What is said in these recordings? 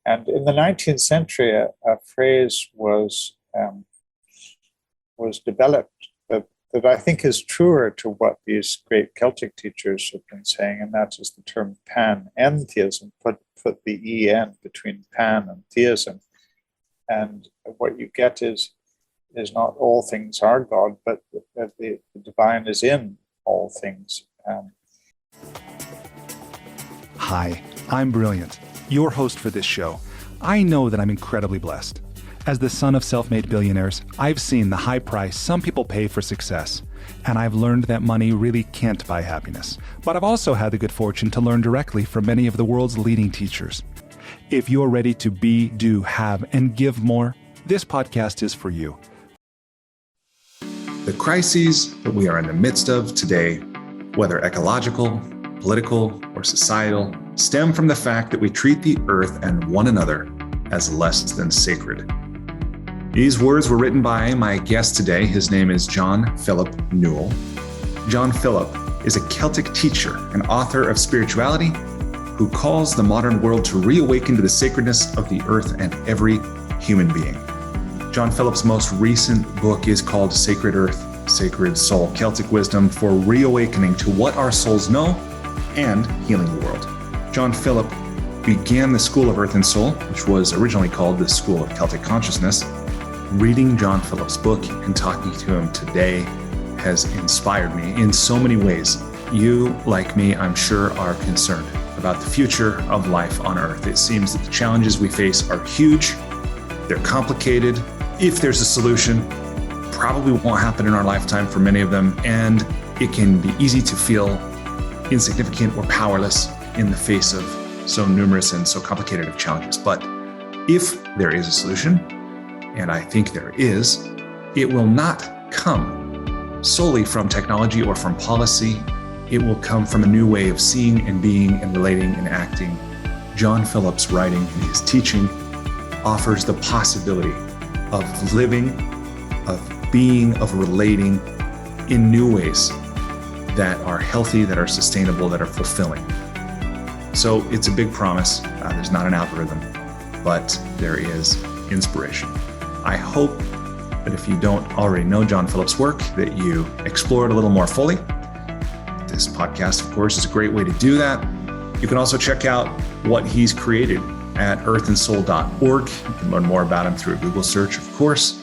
And in the 19th century, a phrase was developed that I think is truer to what these great Celtic teachers have been saying, and that is the term pantheism. Put the en between pan and theism, and what you get is not all things are God, but the divine is in all things. Hi, I'm Brilliant, your host for this show. I know that I'm incredibly blessed. As the son of self-made billionaires, I've seen the high price some people pay for success, and I've learned that money really can't buy happiness. But I've also had the good fortune to learn directly from many of the world's leading teachers. If you're ready to be, do, have, and give more, this podcast is for you. The crises that we are in the midst of today, whether ecological, political, or societal, stem from the fact that we treat the earth and one another as less than sacred. These words were written by my guest today. His name is John Philip Newell. John Philip is a Celtic teacher and author of spirituality who calls the modern world to reawaken to the sacredness of the earth and every human being. John Philip's most recent book is called Sacred Earth, Sacred Soul, Celtic Wisdom for Reawakening to What Our Souls Know and Healing the World. John Philip began the School of Earth and Soul, which was originally called the School of Celtic Consciousness. Reading John Philip's book and talking to him today has inspired me in so many ways. You, like me, I'm sure, are concerned about the future of life on Earth. It seems that the challenges we face are huge, they're complicated. If there's a solution, probably won't happen in our lifetime for many of them, and it can be easy to feel insignificant or powerless in the face of so numerous and so complicated of challenges. But if there is a solution, and I think there is, it will not come solely from technology or from policy. It will come from a new way of seeing and being and relating and acting. John Philip's writing and his teaching offers the possibility of living, of being, of relating in new ways that are healthy, that are sustainable, that are fulfilling. So it's a big promise. There's not an algorithm, but there is inspiration. I hope that if you don't already know John Philip's work, that you explore it a little more fully. This podcast, of course, is a great way to do that. You can also check out what he's created at earthandsoul.org. You can learn more about him through a Google search, of course.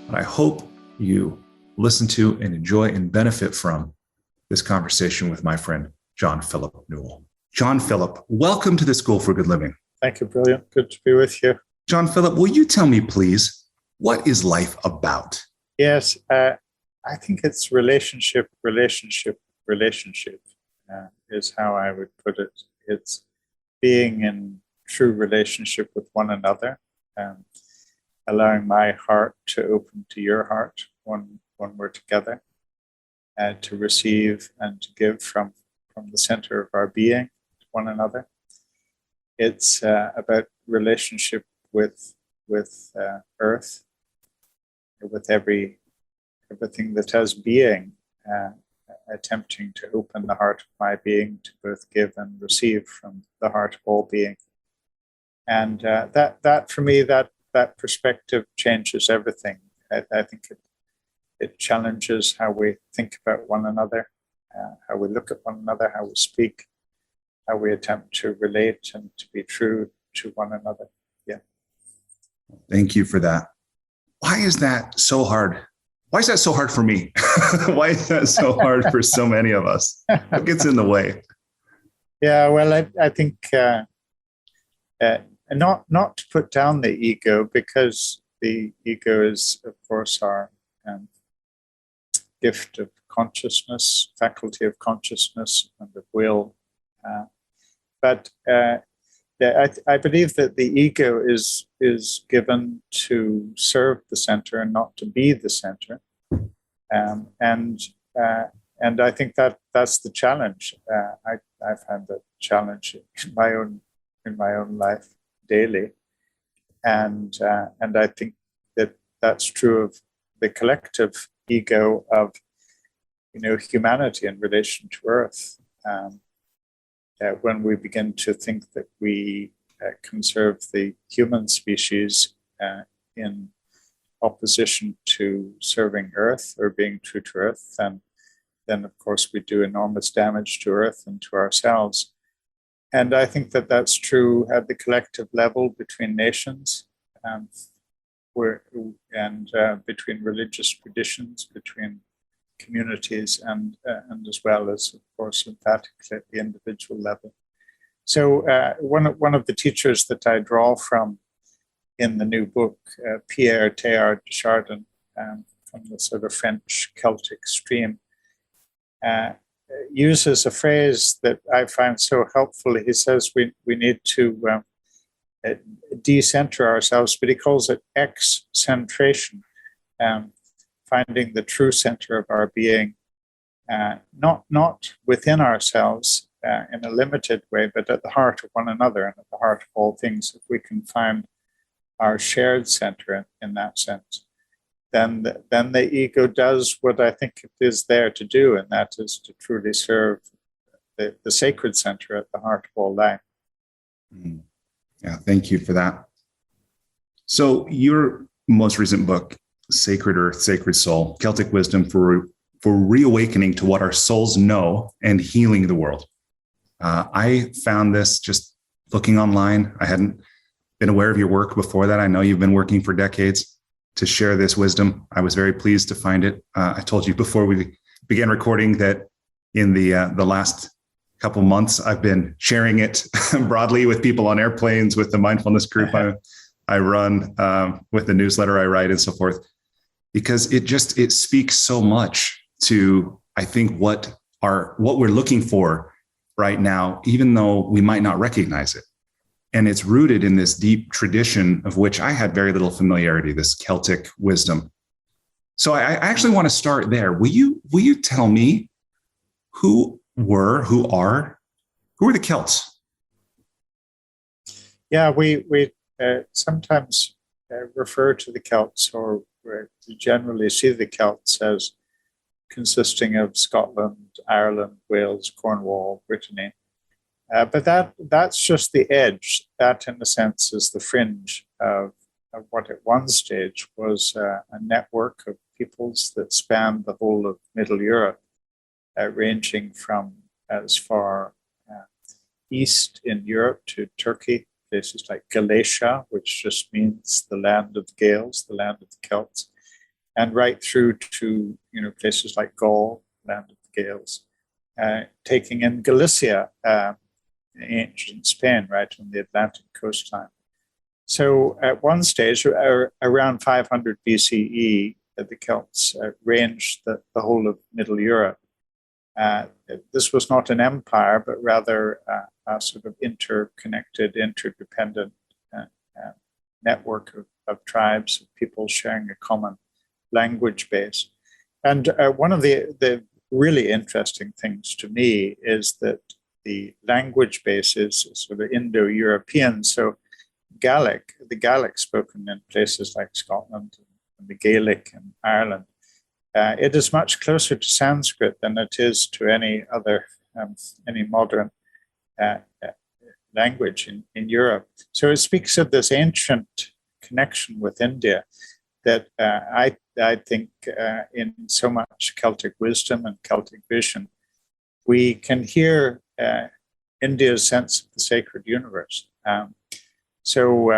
But I hope you listen to and enjoy and benefit from this conversation with my friend, John Philip Newell. John Philip, welcome to the School for Good Living. Thank you, Brilliant. Good to be with you. John Philip, will you tell me, please, what is life about? Yes, I think it's relationship is how I would put it. It's being in true relationship with one another, allowing my heart to open to your heart when we're together, to receive and to give from the center of our being to one another. It's about relationship with Earth, with everything that has being, attempting to open the heart of my being to both give and receive from the heart of all being. And that for me, that perspective changes everything. I think it challenges how we think about one another, how we look at one another, how we speak, how we attempt to relate and to be true to one another. Yeah. Thank you for that. Why is that so hard? Why is that so hard for me? Why is that so hard for so many of us? What gets in the way? Yeah, well, I think not to put down the ego, because the ego is, of course, our gift of consciousness, faculty of consciousness and of will. But I believe that the ego is given to serve the center and not to be the center, and I think that's the challenge. I've had that challenge in my own life daily, and I think that that's true of the collective ego of humanity in relation to Earth. When we begin to think that we conserve the human species in opposition to serving Earth or being true to Earth, and then of course we do enormous damage to Earth and to ourselves. And I think that that's true at the collective level between nations, between religious traditions, between communities, and as well as, of course, emphatically at the individual level. So one of the teachers that I draw from in the new book, Pierre Teilhard de Chardin, from the sort of French Celtic stream, uses a phrase that I find so helpful. He says we need to decenter ourselves, but he calls it excentration, finding the true center of our being, not within ourselves in a limited way, but at the heart of one another and at the heart of all things. If we can find our shared center in that sense, then the ego does what I think it is there to do, and that is to truly serve the sacred center at the heart of all life. Yeah, thank you for that. So your most recent book, Sacred Earth, Sacred Soul, Celtic Wisdom for Reawakening to What Our Souls Know and Healing the World. I found this just looking online. I hadn't been aware of your work before that. I know you've been working for decades to share this wisdom. I was very pleased to find it. I told you before we began recording that in the last couple months, I've been sharing it broadly with people on airplanes, with the mindfulness group I run, with the newsletter I write, and so forth, because it speaks so much to, I think, what we're looking for right now, even though we might not recognize it. And it's rooted in this deep tradition of which I had very little familiarity, this Celtic wisdom. So I actually want to start there. Will you tell me who are the Celts? Yeah, we sometimes refer to the Celts, or we generally see the Celts as consisting of Scotland, Ireland, Wales, Cornwall, Brittany. But that's just the edge. That, in a sense, is the fringe of what at one stage was a network of peoples that spanned the whole of Middle Europe, ranging from as far east in Europe to Turkey, places like Galatia, which just means the land of the Gaels, the land of the Celts, and right through to places like Gaul, land of the Gaels, taking in Galicia, ancient Spain, right on the Atlantic coastline. So at one stage, around 500 BCE, the Celts ranged the whole of Middle Europe. This was not an empire, but rather a sort of interconnected, interdependent network of tribes, of people sharing a common language base. And one of the really interesting things to me is that the language base is sort of Indo-European. So the Gaelic spoken in places like Scotland and the Gaelic in Ireland, it is much closer to Sanskrit than it is to any other, any modern language in Europe. So it speaks of this ancient connection with India that I think in so much Celtic wisdom and Celtic vision, we can hear India's sense of the sacred universe. That's who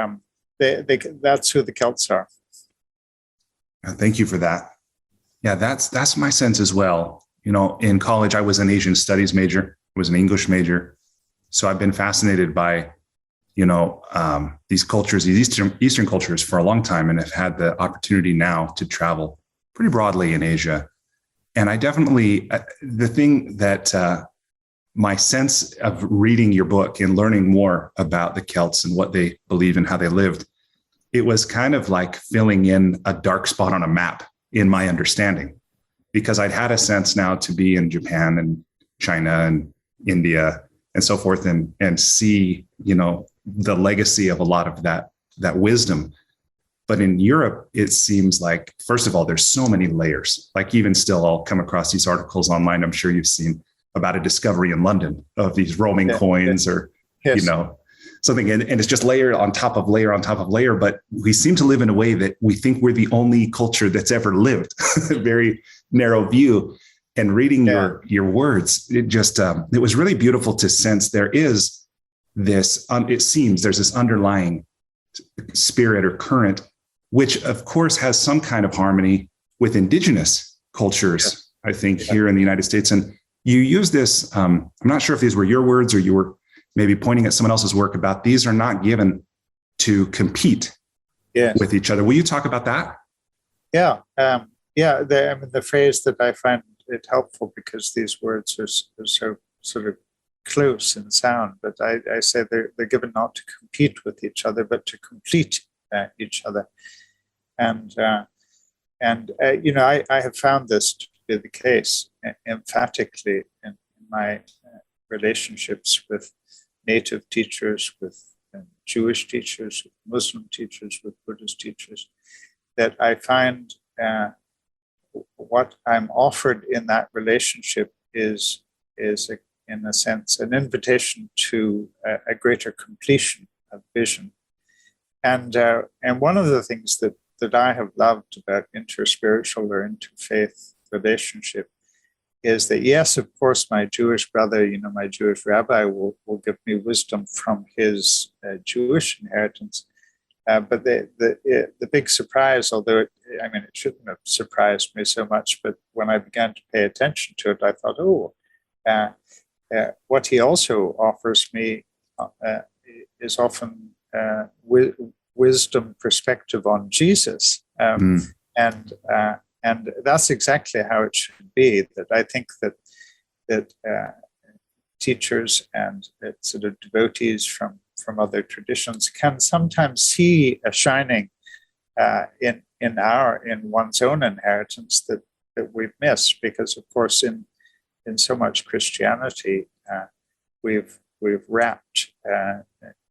the Celts are. Thank you for that. Yeah, that's my sense as well. In college, I was an Asian studies major, I was an English major. So I've been fascinated by, these cultures, these Eastern cultures for a long time, and have had the opportunity now to travel pretty broadly in Asia. And I definitely, the thing that my sense of reading your book and learning more about the Celts and what they believe and how they lived, it was kind of like filling in a dark spot on a map in my understanding, because I'd had a sense now to be in Japan and China and India and so forth, and see, the legacy of a lot of that wisdom. But in Europe, it seems like, first of all, there's so many layers. Like even still, I'll come across these articles online, I'm sure you've seen, about a discovery in London of these Roman coins, or, yes. something, and it's just layer on top of layer on top of layer. But we seem to live in a way that we think we're the only culture that's ever lived. Very narrow view. And reading your words, it just it was really beautiful to sense there is this. It seems there's this underlying spirit or current, which of course has some kind of harmony with indigenous cultures. I think here in the United States, and you use this. I'm not sure if these were your words or you were maybe pointing at someone else's work about these are not given to compete with each other. Will you talk about that? Yeah. The phrase that I find it helpful because these words are so sort of close in sound, but I say they're given not to compete with each other, but to complete each other. And I have found this to be the case emphatically in my relationships with Native teachers, with Jewish teachers, with Muslim teachers, with Buddhist teachers, that I find what I'm offered in that relationship is in a sense, an invitation to a greater completion of vision. And one of the things that I have loved about interspiritual or interfaith relationship is that, yes, of course, my Jewish brother, my Jewish rabbi will give me wisdom from his Jewish inheritance. But the big surprise, although it shouldn't have surprised me so much, but when I began to pay attention to it, I thought, what he also offers me is often wisdom perspective on Jesus. And that's exactly how it should be. That I think that teachers and sort of devotees from other traditions can sometimes see a shining in one's own inheritance that we've missed, because of course in so much Christianity we've wrapped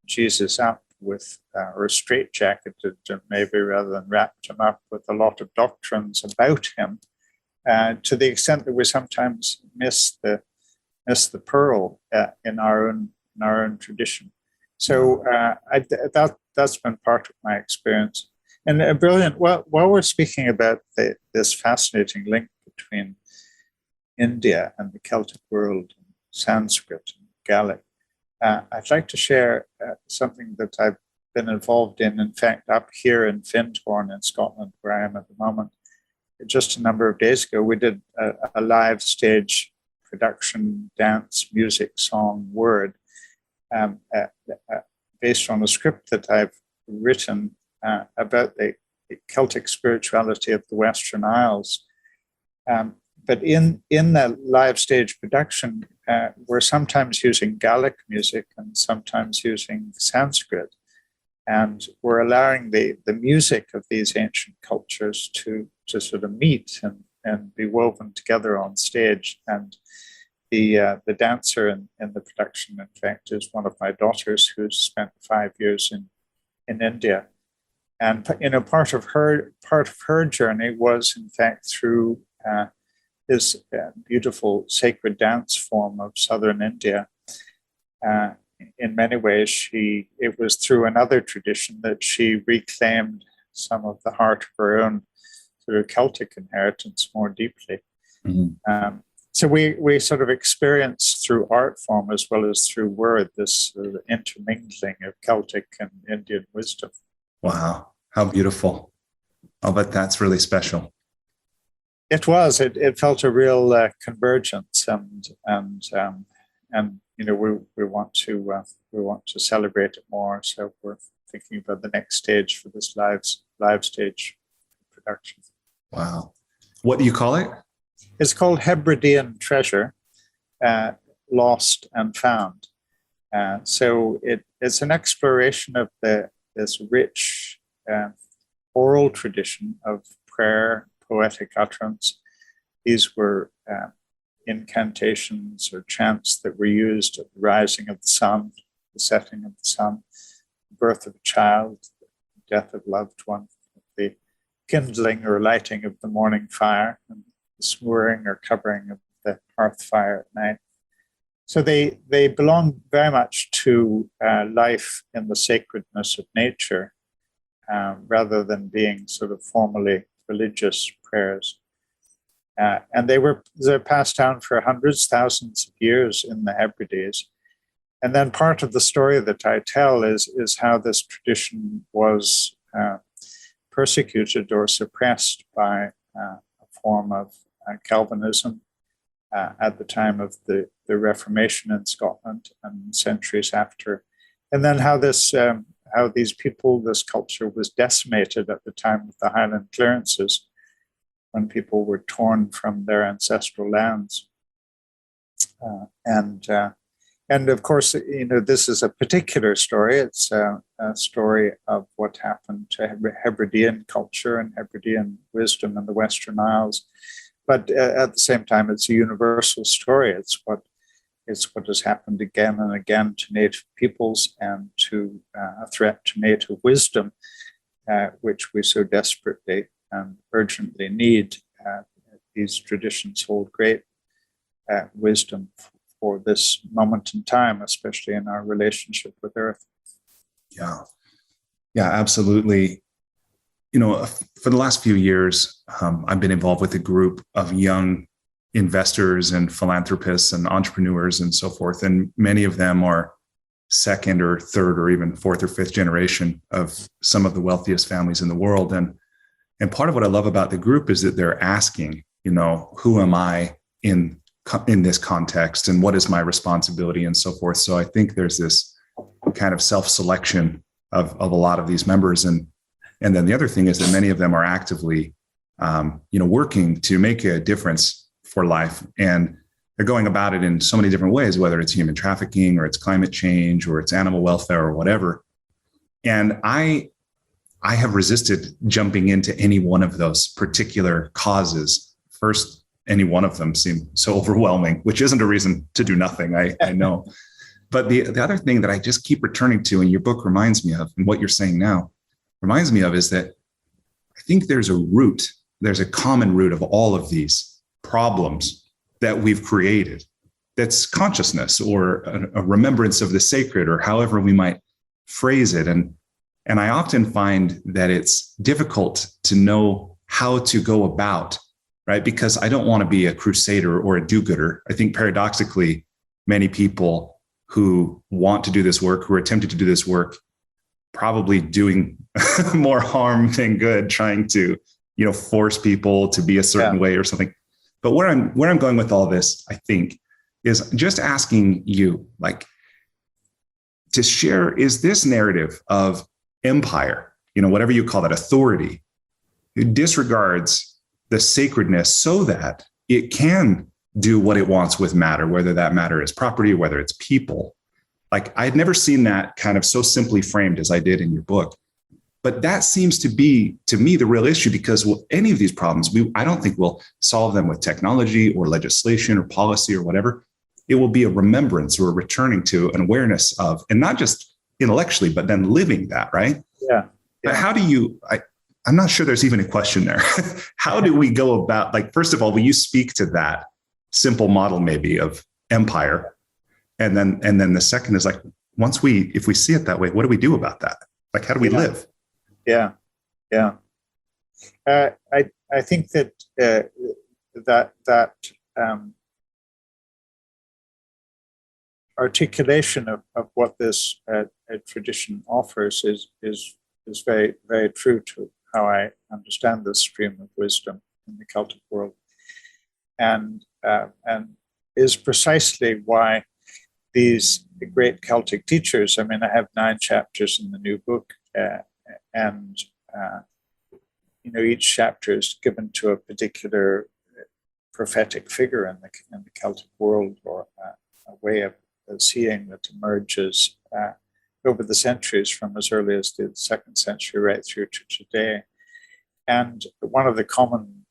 Jesus up with or straitjacketed him, maybe, rather than wrapped him up with a lot of doctrines about him, to the extent that we sometimes miss the pearl in our own tradition. So that's been part of my experience. And brilliant. While we're speaking about this fascinating link between India and the Celtic world, and Sanskrit and Gaelic, I'd like to share something that I've been involved in fact, up here in Findhorn in Scotland, where I am at the moment. Just a number of days ago, we did a live stage production, dance, music, song, word, based on a script that I've written about the Celtic spirituality of the Western Isles. But in the live stage production, we're sometimes using Gaelic music and sometimes using Sanskrit. And we're allowing the music of these ancient cultures to sort of meet and be woven together on stage. And the dancer in the production, in fact, is one of my daughters who's spent 5 years in India. And part of her journey was, in fact, through this beautiful sacred dance form of southern India. In many ways, it was through another tradition that she reclaimed some of the heart of her own sort of Celtic inheritance more deeply. Mm-hmm. So we sort of experienced through art form as well as through word this sort of intermingling of Celtic and Indian wisdom. Wow, how beautiful! I'll bet that's really special. It was. It felt a real convergence, and we want to celebrate it more. So we're thinking about the next stage for this live stage production. Wow, what do you call it? It's called Hebridean Treasure, Lost and Found. So it's an exploration of this rich oral tradition of prayer, poetic utterance. These were incantations or chants that were used at the rising of the sun, the setting of the sun, the birth of a child, the death of a loved one, the kindling or lighting of the morning fire, and the smooring or covering of the hearth fire at night. So they belong very much to life in the sacredness of nature, rather than being sort of formally religious prayers. And they're passed down for hundreds, thousands of years in the Hebrides. And then part of the story that I tell is how this tradition was persecuted or suppressed by a form of Calvinism at the time of the Reformation in Scotland and centuries after. And then how these people, this culture was decimated at the time of the Highland clearances, when people were torn from their ancestral lands. And of course, this is a particular story. It's a story of what happened to Hebridean culture and Hebridean wisdom in the Western Isles. But at the same time, it's a universal story. It's what has happened again and again to Native peoples, and to a threat to Native wisdom, which we so desperately and urgently need. These traditions hold great wisdom for this moment in time, especially in our relationship with Earth. Yeah, absolutely. For the last few years, I've been involved with a group of young investors and philanthropists and entrepreneurs and so forth. And many of them are second or third or even fourth or fifth generation of some of the wealthiest families in the world. And part of what I love about the group is that they're asking, who am I in this context, and what is my responsibility, and so forth. So I think there's this kind of self-selection of a lot of these members. And then the other thing is that many of them are actively, working to make a difference for life. And they're going about it in so many different ways, whether it's human trafficking or it's climate change or it's animal welfare or whatever. And I have resisted jumping into any one of those particular causes. First, any one of them seemed so overwhelming, which isn't a reason to do nothing, I know. But the other thing that I just keep returning to, and your book reminds me of, and what you're saying now reminds me of, is that I think there's a common root of all of these problems that we've created. That's consciousness, or a remembrance of the sacred, or however we might phrase it. And I often find that it's difficult to know how to go about, right? Because I don't want to be a crusader or a do-gooder. I think paradoxically, many people who want to do this work, who are attempting to do this work, probably doing more harm than good, trying to, force people to be a certain way or something. But where I'm going with all this, I think, is just asking you, to share, is this narrative of empire, whatever you call that, authority, who disregards the sacredness so that it can do what it wants with matter, whether that matter is property, whether it's people. I had never seen that kind of so simply framed as I did in your book. But that seems to be, to me, the real issue, because any of these problems, I don't think we'll solve them with technology or legislation or policy or whatever. It will be a remembrance or a returning to an awareness of, and not just intellectually, but then living that, right? Yeah. But how do you, I'm not sure there's even a question there. How do we go about, first of all, will you speak to that simple model maybe of empire? And then the second is if we see it that way, what do we do about that? How do we live? Yeah. I think that articulation of what this tradition offers is very, very true to how I understand this stream of wisdom in the Celtic world, and is precisely why these great Celtic teachers. I mean, I have 9 chapters in the new book, and each chapter is given to a particular prophetic figure in the Celtic world, or a way of seeing that emerges over the centuries, from as early as the 2nd century right through to today. And one of the common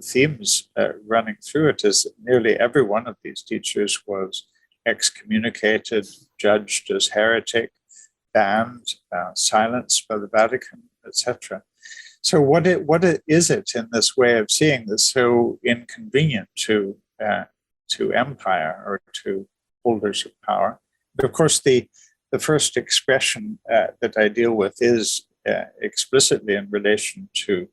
themes running through it is that nearly every one of these teachers was excommunicated, judged as heretic, banned, silenced by the Vatican, etc. So what is it in this way of seeing this so inconvenient to empire, or to holders of power. But of course, the first expression that I deal with is explicitly in relation to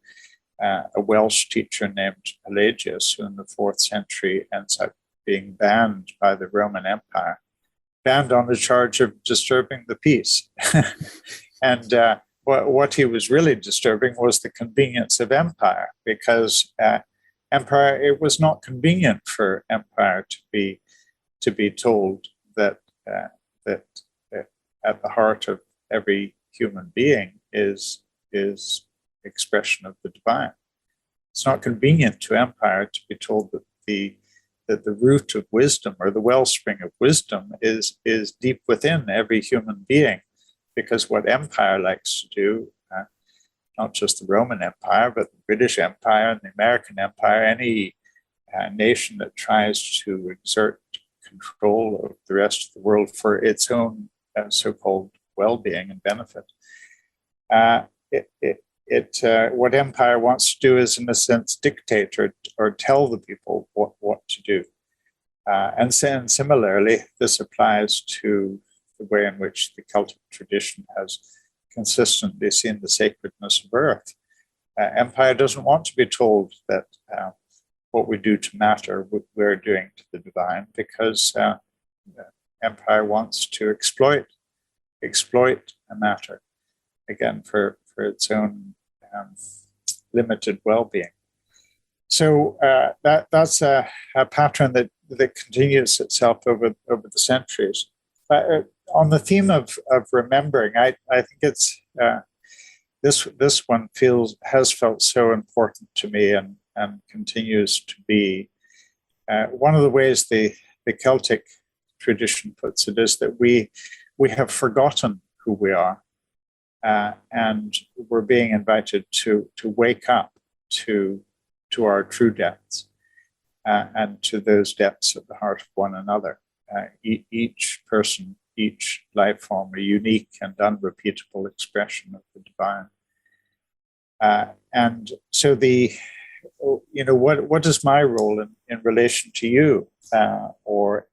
a Welsh teacher named Pelagius, who in the 4th century ends up being banned by the Roman Empire, banned on the charge of disturbing the peace. And what he was really disturbing was the convenience of empire, because empire, it was not convenient for empire to be told that at the heart of every human being is expression of the divine. It's not convenient to empire to be told that the root of wisdom, or the wellspring of wisdom, is deep within every human being. Because what empire likes to do, not just the Roman Empire, but the British Empire and the American Empire, any nation that tries to exert control of the rest of the world for its own so-called well-being and benefit, what empire wants to do is, in a sense, dictate or tell the people what to do. And similarly, this applies to the way in which the Celtic tradition has consistently seen the sacredness of earth. Empire doesn't want to be told that what we do to matter, we're doing to the divine, because empire wants to exploit a matter, again, for its own limited well-being. So that's a pattern that continues itself over the centuries. On the theme of remembering, I think it's this one has felt so important to me and continues to be. One of the ways the Celtic tradition puts it is that we have forgotten who we are, and we're being invited to wake up to our true depths, and to those depths at the heart of one another. Each person, each life form, a unique and unrepeatable expression of the divine. And so what is my role in relation to you, or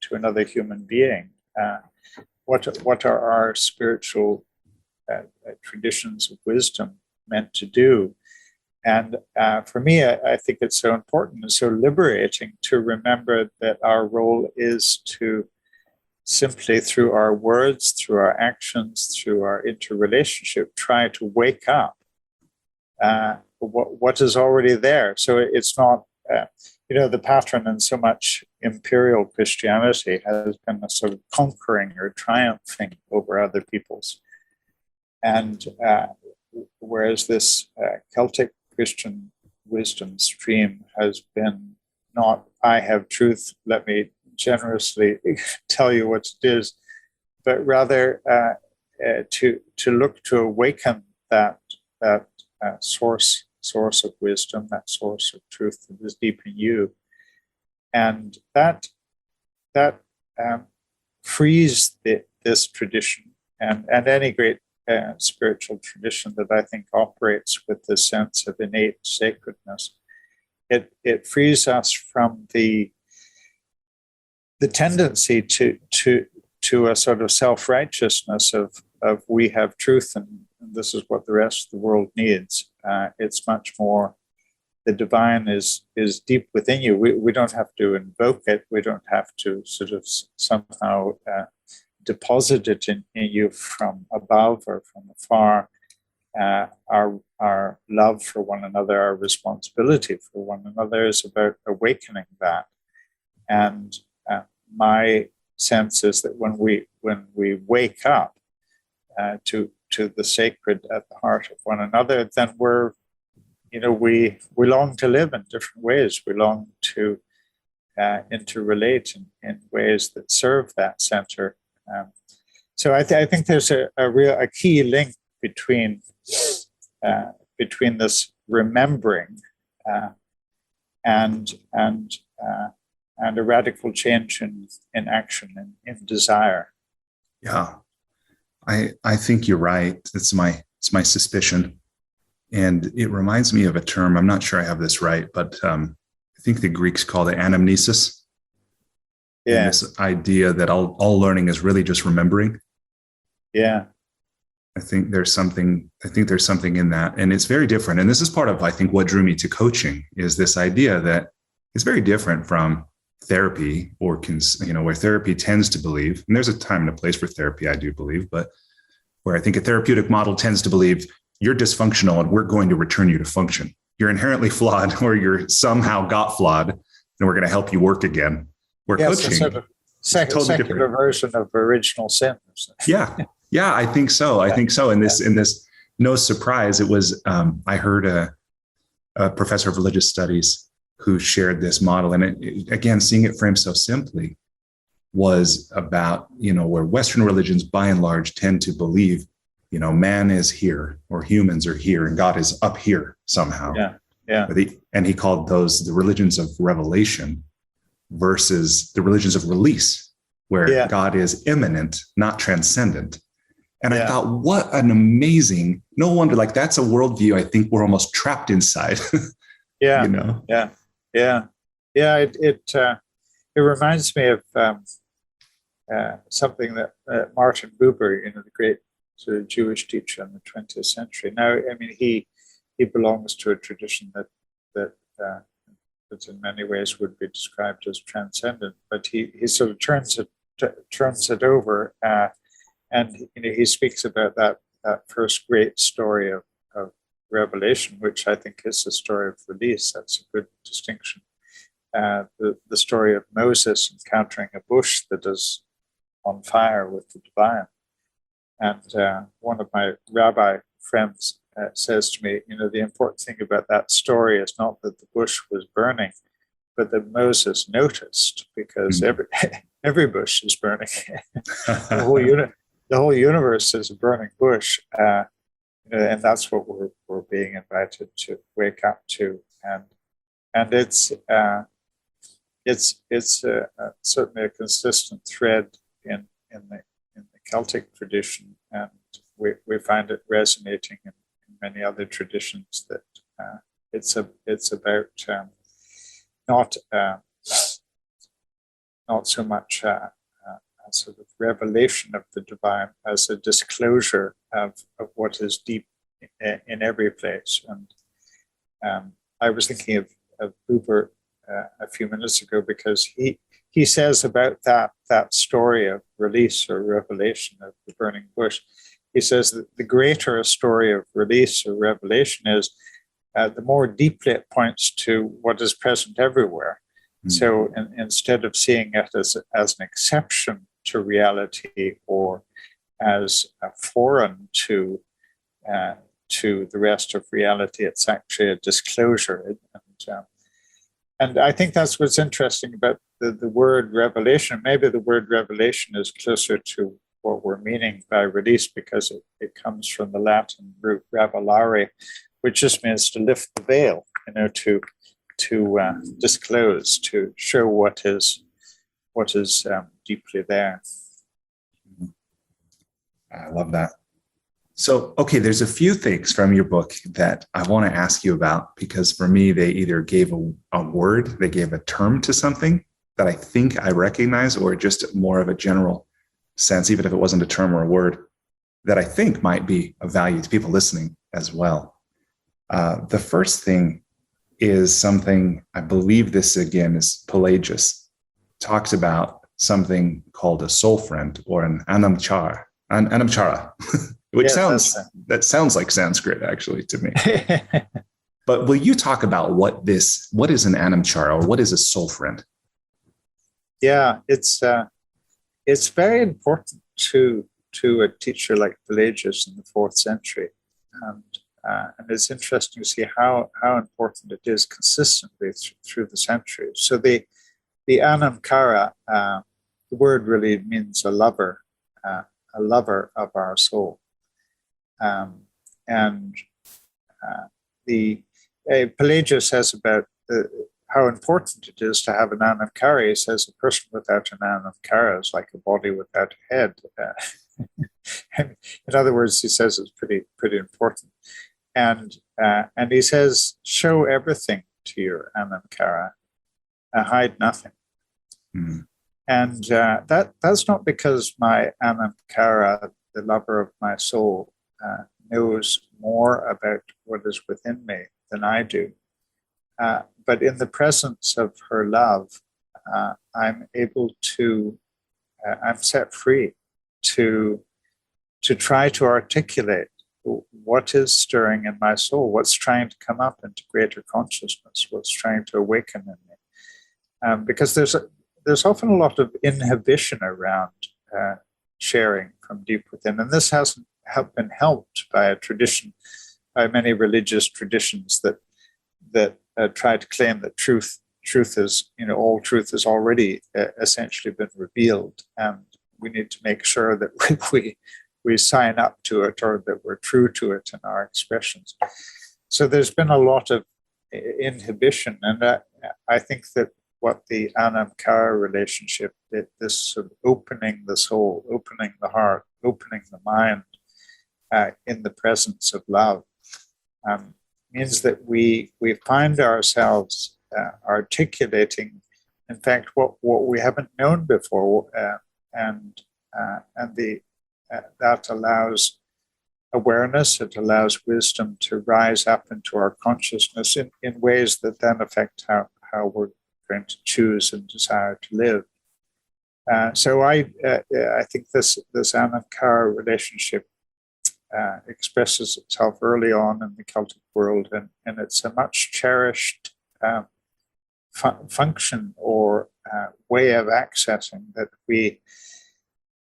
to another human being? What are our spiritual traditions of wisdom meant to do? And for me, I think it's so important and so liberating to remember that our role is to simply, through our words, through our actions, through our interrelationship, try to wake up what is already there. So it's not, the pattern in so much imperial Christianity has been a sort of conquering or triumphing over other peoples. And whereas this Celtic Christian wisdom stream has been not, I have truth, let me generously tell you what it is, but rather to look to awaken that source of wisdom, that source of truth that is deep in you, and that frees this tradition and any great spiritual tradition that I think operates with the sense of innate sacredness. It frees us from the tendency to a sort of self-righteousness of we have truth and this is what the rest of the world needs. It's much more the divine is deep within you. We don't have to invoke it. We don't have to sort of somehow deposit it in you from above or from afar. Our love for one another, our responsibility for one another is about awakening that. And my sense is that when we wake up to the sacred at the heart of one another, then we long to live in different ways. We long to interrelate in ways that serve that center. So I think there's a key link between this remembering and a radical change in action, in desire. Yeah, I think you're right. It's my suspicion, and it reminds me of a term. I'm not sure I have this right, but I think the Greeks called it anamnesis. Yeah. And this idea that all learning is really just remembering. Yeah. I think there's something in that. And it's very different. And this is part of, I think, what drew me to coaching, is this idea that it's very different from therapy, or where therapy tends to believe, and there's a time and a place for therapy, I do believe, but where I think a therapeutic model tends to believe you're dysfunctional and we're going to return you to function. You're inherently flawed, or you're somehow got flawed, and we're going to help you work again. Where coaching, sort of secular version of original sin. Yeah, I think so. I think so. In this, no surprise, it was. I heard a professor of religious studies who shared this model, and again, seeing it framed so simply, was about where Western religions, by and large, tend to believe, man is here, or humans are here, and God is up here somehow. Yeah. And he called those the religions of revelation versus the religions of release, where God is immanent, not transcendent. And I thought, what an amazing, no wonder, that's a worldview I think we're almost trapped inside. Yeah. It reminds me of something that Martin Buber, the great sort of Jewish teacher in the 20th century. Now, I mean, he belongs to a tradition that in many ways would be described as transcendent, but he sort of turns it over, and he speaks about that first great story of revelation, which I think is the story of release. That's a good distinction. The story of Moses encountering a bush that is on fire with the divine. And one of my rabbi friends says to me, the important thing about that story is not that the bush was burning, but that Moses noticed, because every bush is burning. The whole universe is a burning bush, and that's what we're being invited to wake up to. And it's certainly a consistent thread in the Celtic tradition, and we find it resonating in many other traditions, that it's about not so much a sort of revelation of the divine as a disclosure of what is deep in every place. And I was thinking of Buber a few minutes ago, because he says about that story of release or revelation of the burning bush, he says that the greater a story of release or revelation is, the more deeply it points to what is present everywhere. So instead of seeing it as an exception to reality, or as foreign to the rest of reality, it's actually a disclosure. And I think that's what's interesting about the word revelation. Maybe the word revelation is closer to what we're meaning by release, because it comes from the Latin root revelare, which just means to lift the veil, to disclose, to show what is deeply there. I love that. So, okay, there's a few things from your book that I want to ask you about, because for me, they either gave a word, they gave a term to something that I think I recognize, or just more of a general sense, even if it wasn't a term or a word, that I think might be of value to people listening as well. The first thing is something, I believe this again is Pelagius, talks about something called a soul friend, or an anamchara, which sounds like Sanskrit actually to me. But will you talk about what is an anamchara, or what is a soul friend? Yeah, it's very important to a teacher like Pelagius in the 4th century, and it's interesting to see how important it is consistently through the centuries. So the anamkara, the word really means a lover of our soul, and Pelagius says about how important it is to have an anamkara. He says a person without an anamkara is like a body without a head. In other words, he says it's pretty important. And he says, show everything to your anamkara, hide nothing. And that's not because my Anamkara, the lover of my soul, knows more about what is within me than I do. But in the presence of her love, I'm able to, I'm set free to try to articulate what is stirring in my soul, what's trying to come up into greater consciousness, what's trying to awaken in me. Because there's often a lot of inhibition around sharing from deep within, and this hasn't been helped by a tradition, by many religious traditions that try to claim that truth is, all truth has already essentially been revealed, and we need to make sure that we sign up to it, or that we're true to it in our expressions. So there's been a lot of inhibition, and I think that what the Anamkara relationship, this sort of opening the soul, opening the heart, opening the mind in the presence of love, means that we find ourselves articulating, in fact, what we haven't known before, and that allows awareness, it allows wisdom to rise up into our consciousness in ways that then affect how we're going to choose and desire to live. So I think this Anamkara relationship expresses itself early on in the Celtic world, and it's a much cherished function or way of accessing that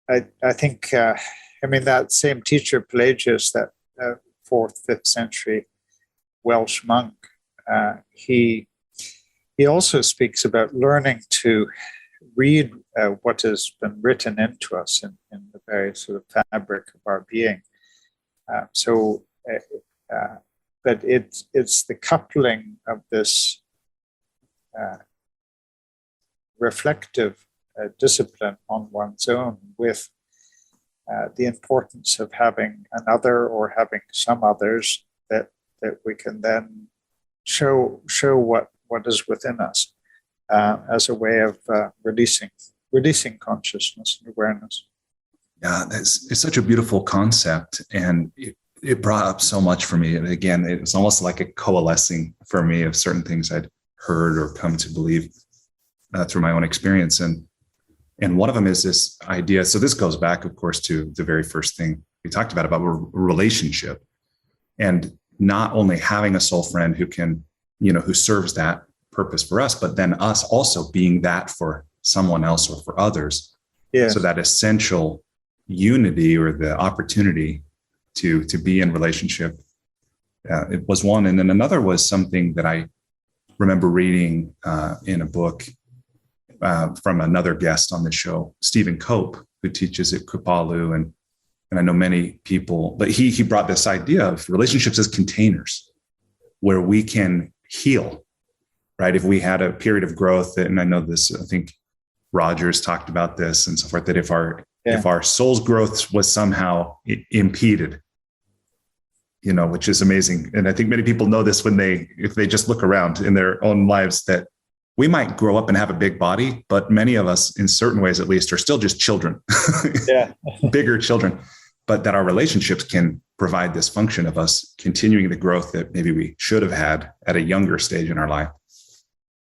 I think, that same teacher Pelagius, that 4th, 5th century Welsh monk, he also speaks about learning to read what has been written into us in the very sort of fabric of our being. But it's the coupling of this reflective discipline on one's own with the importance of having another, or having some others that we can then show what is within us as a way of releasing consciousness and awareness. Yeah, it's such a beautiful concept, and it brought up so much for me. And again, it was almost like a coalescing for me of certain things I'd heard or come to believe through my own experience. And one of them is this idea. So this goes back, of course, to the very first thing we talked about relationship, and not only having a soul friend who can, who serves that purpose for us, but then us also being that for someone else or for others. Yeah. So that essential unity, or the opportunity to be in relationship, it was one. And then another was something that I remember reading in a book from another guest on the show, Stephen Cope, who teaches at Kripalu, and I know many people, but he brought this idea of relationships as containers where we can heal, right? If we had a period of growth, and I know this, I think Rogers talked about this and so forth, that if our soul's growth was somehow impeded, which is amazing. And I think many people know this if they just look around in their own lives, that we might grow up and have a big body, but many of us, in certain ways at least, are still just children, bigger children, but that our relationships can provide this function of us continuing the growth that maybe we should have had at a younger stage in our life.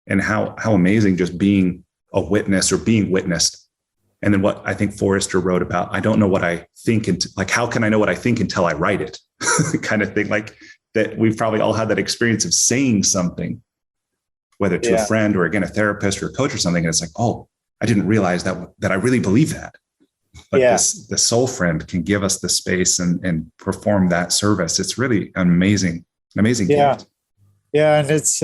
And how amazing just being a witness or being witnessed. And then what I think Forrester wrote about, I don't know what I think, how can I know what I think until I write it kind of thing, like that we've probably all had that experience of saying something, whether to a friend or again, a therapist or a coach or something. And it's like, oh, I didn't realize that I really believe that. But the soul friend can give us the space and perform that service. It's really an amazing gift. Yeah. And it's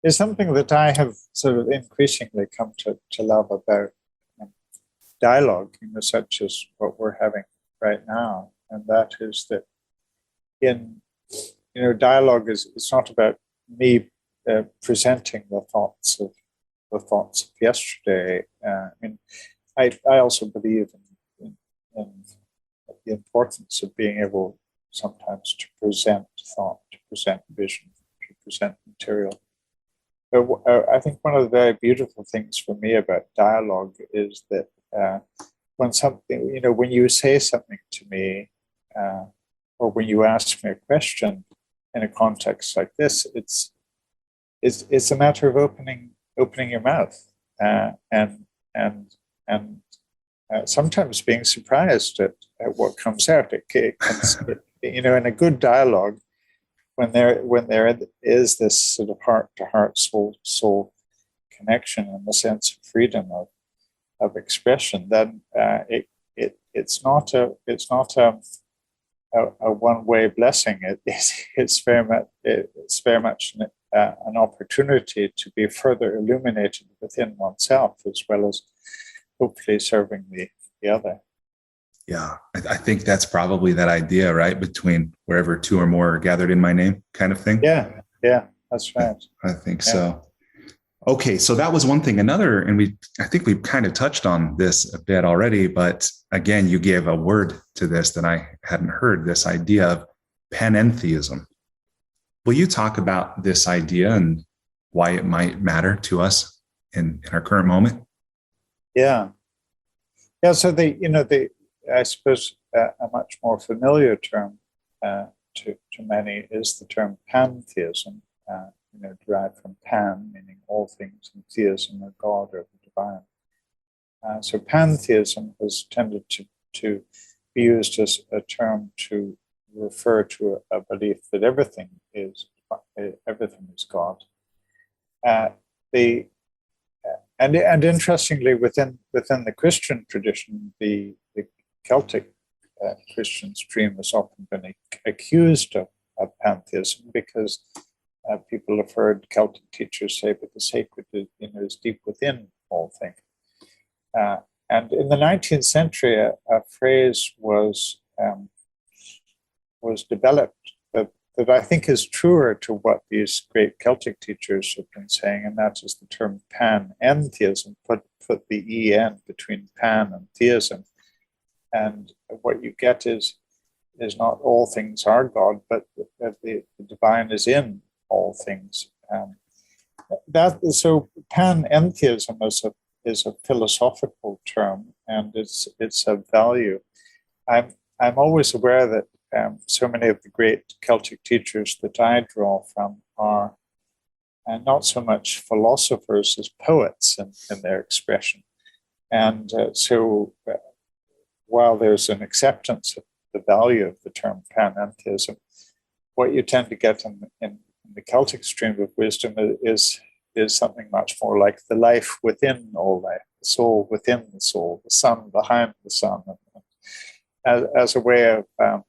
something that I have sort of increasingly come to love about dialogue, such as what we're having right now. And that is that in, dialogue it's not about me presenting the thoughts of yesterday. I also believe in the importance of being able sometimes to present thought, to present vision, to present material. I think one of the very beautiful things for me about dialogue is that when something, when you say something to me, or when you ask me a question in a context like this, it's a matter of opening your mouth, and sometimes being surprised at what comes out. In a good dialogue, when there is this sort of heart-to-heart, soul-to-soul connection and the sense of freedom of expression, then it's not a one-way blessing. It's very much an opportunity to be further illuminated within oneself, as well as hopefully serving the other. Yeah, I think that's probably that idea, right? Between wherever two or more are gathered in my name kind of thing. Yeah, that's right. I think so. Okay, so that was one thing. Another, and I think we've kind of touched on this a bit already, but again, you gave a word to this that I hadn't heard, this idea of panentheism. Will you talk about this idea and why it might matter to us in our current moment? Yeah. So I suppose a much more familiar term to many is the term pantheism, derived from pan, meaning all things, and theism, or God or the divine. So pantheism has tended to be used as a term to refer to a belief that everything is God. And interestingly, within the Christian tradition, the Celtic Christian stream has often been accused of pantheism, because people have heard Celtic teachers say that the sacred is deep within all things. And in the 19th century, a phrase was developed that I think is truer to what these great Celtic teachers have been saying, and that is the term panentheism. Put the en between pan and theism, and what you get is not all things are God, but the divine is in all things. So panentheism is a philosophical term, and it's a value. I'm always aware that so many of the great Celtic teachers that I draw from are not so much philosophers as poets in their expression. And so while there's an acceptance of the value of the term panentheism, what you tend to get in the Celtic stream of wisdom is something much more like the life within all life, the soul within the soul, the sun behind the sun, as a way of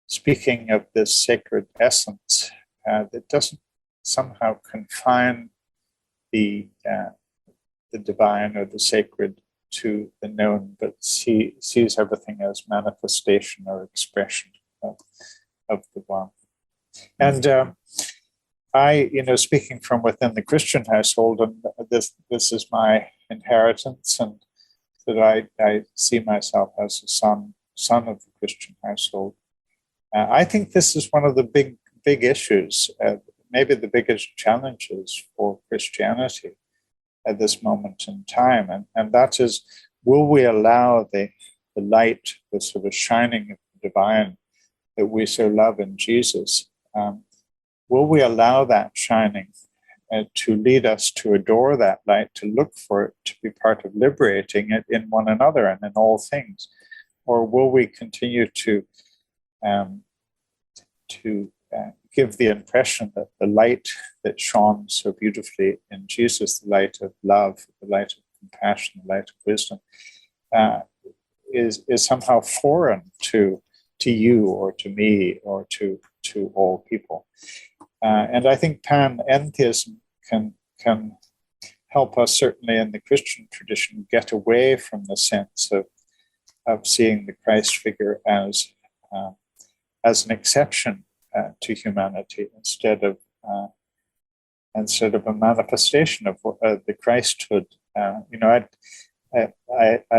speaking of this sacred essence that doesn't somehow confine the divine or the sacred to the known, but sees everything as manifestation or expression of the one. And I, speaking from within the Christian household, and this is my inheritance, and that I see myself as a son of the Christian household. I think this is one of the big issues, maybe the biggest challenges for Christianity at this moment in time, and that is, will we allow the light, the sort of shining of the divine that we so love in Jesus, will we allow that shining to lead us to adore that light, to look for it, to be part of liberating it in one another and in all things? Or will we continue to give the impression that the light that shone so beautifully in Jesus, the light of love, the light of compassion, the light of wisdom, is somehow foreign to you or to me or to all people? And I think panentheism can help us, certainly in the Christian tradition, get away from the sense of seeing the Christ figure as an exception to humanity, instead of a manifestation of the Christhood. I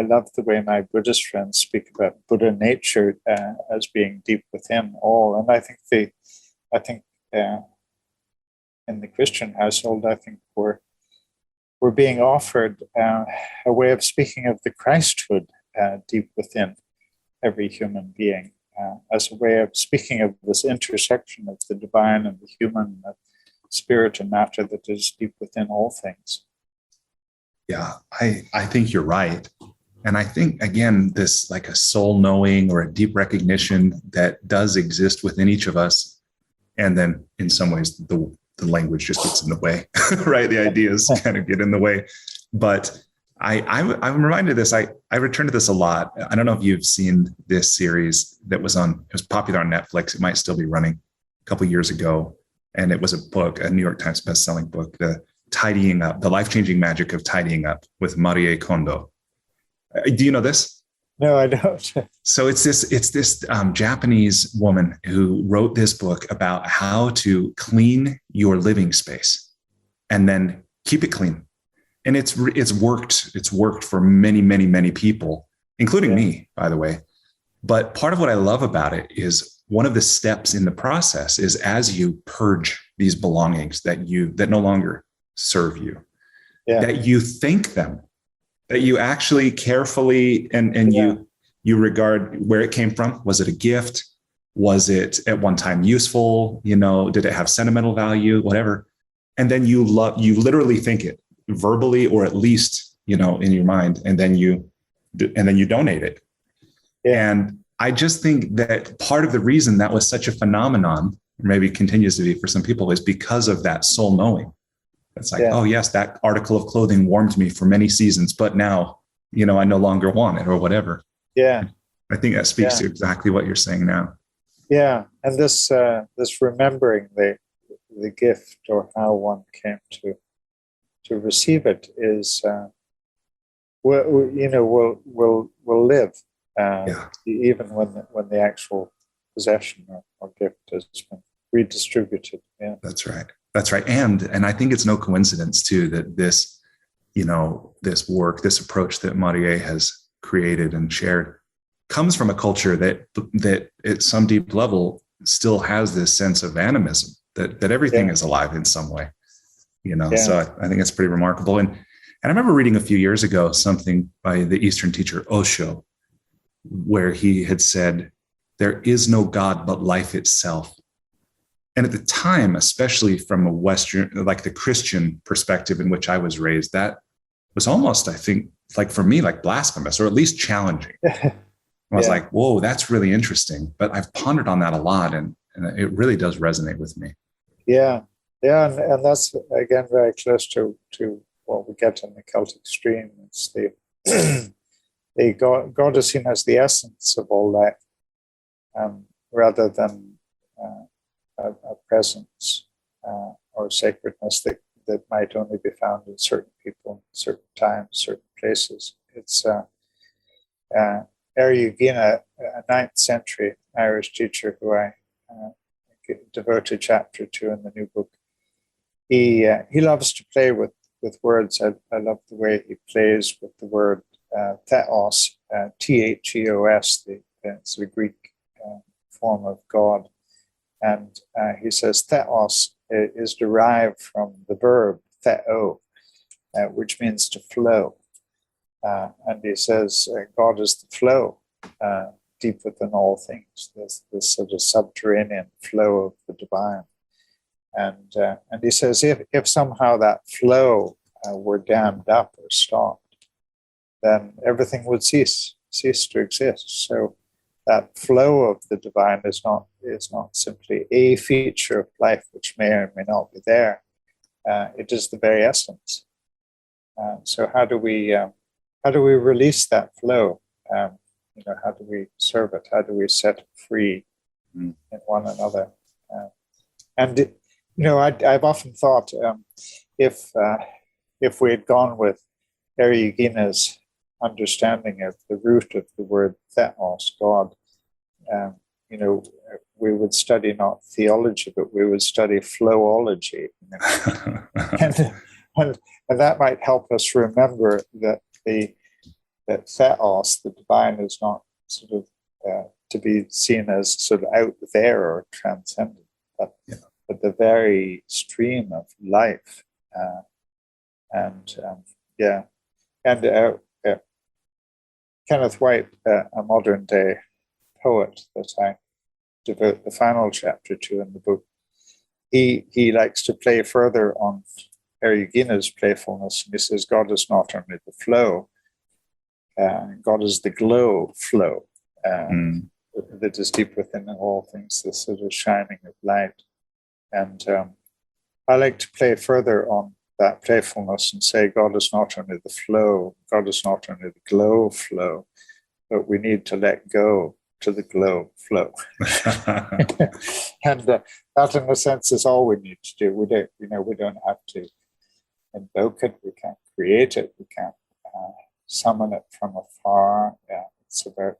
love the way my Buddhist friends speak about Buddha nature as being deep within all, and I think in the Christian household, I think we're being offered a way of speaking of the Christhood deep within every human being, as a way of speaking of this intersection of the divine and the human, the spirit and matter that is deep within all things. Yeah, I think you're right. And I think, again, this like a soul knowing or a deep recognition that does exist within each of us. And then in some ways, the language just gets in the way, right? The ideas kind of get in the way. But I'm reminded of this. I return to this a lot. I don't know if you've seen this series that it was popular on Netflix. It might still be running, a couple of years ago. And it was a book, a New York Times bestselling book, The Life-Changing Magic of Tidying Up with Marie Kondo. Do you know this? No, I don't. So it's this Japanese woman who wrote this book about how to clean your living space and then keep it clean. And it's worked for many, many, many people, including me, by the way. But part of what I love about it is one of the steps in the process is as you purge these belongings that no longer serve you, that you thank them, that you actually carefully and you regard where it came from. Was it a gift? Was it at one time useful? Did it have sentimental value? Whatever. And then you literally think it verbally, or at least, in your mind, and then you donate it. Yeah. And I just think that part of the reason that was such a phenomenon, or maybe continues to be for some people, is because of that soul knowing. It's like, oh yes, that article of clothing warmed me for many seasons, but now, I no longer want it, or whatever. Yeah. I think that speaks to exactly what you're saying now. Yeah. And this remembering the gift, or how one came to receive it, is will live even when the actual possession or gift has been redistributed. Yeah. That's right. And I think it's no coincidence too that this work, this approach that Marie has created and shared comes from a culture that at some deep level still has this sense of animism, that everything is alive in some way. So I think it's pretty remarkable. And I remember reading a few years ago something by the Eastern teacher Osho, where he had said, "There is no God but life itself." And at the time, especially from a Western, like the Christian perspective in which I was raised, that was almost, I think, like for me, like blasphemous, or at least challenging. I was like, whoa, that's really interesting. But I've pondered on that a lot, and it really does resonate with me. Yeah. Yeah. And that's, again, very close to what we get in the Celtic stream. It's the God is seen as the essence of all life, rather than a presence or sacredness that might only be found in certain people, certain times, certain places. It's Reawakening, a 9th century Irish teacher who I devote a chapter to in the new book. He loves to play with words. I love the way he plays with the word theos, Theos. It's the Greek form of God. And he says theos is derived from the verb theo, which means to flow. And he says God is the flow, deep within all things. There's this sort of subterranean flow of the divine. And he says if somehow that flow were dammed up or stopped, then everything would cease to exist. So that flow of the divine is not simply a feature of life which may or may not be there. It is the very essence. So how do we release that flow? How do we serve it? How do we set it free in one another? I've often thought if we had gone with Eriugina's understanding of the root of the word theos, God, we would study not theology, but we would study flowology. and that might help us remember that that theos, the divine, is not sort of to be seen as sort of out there or transcendent, but at the very stream of life. Yeah. And Kenneth White, a modern day poet that I devote the final chapter to in the book, he likes to play further on Erugina's playfulness, and he says God is not only the flow, God is the glow flow that is deep within all things, this sort of shining of light. And I like to play further on that playfulness and say God is not only the flow, God is not only the glow flow, but we need to let go to the glow flow. And that, in a sense, is all we need to do. We don't have to invoke it. We can't create it. We can't summon it from afar. It's about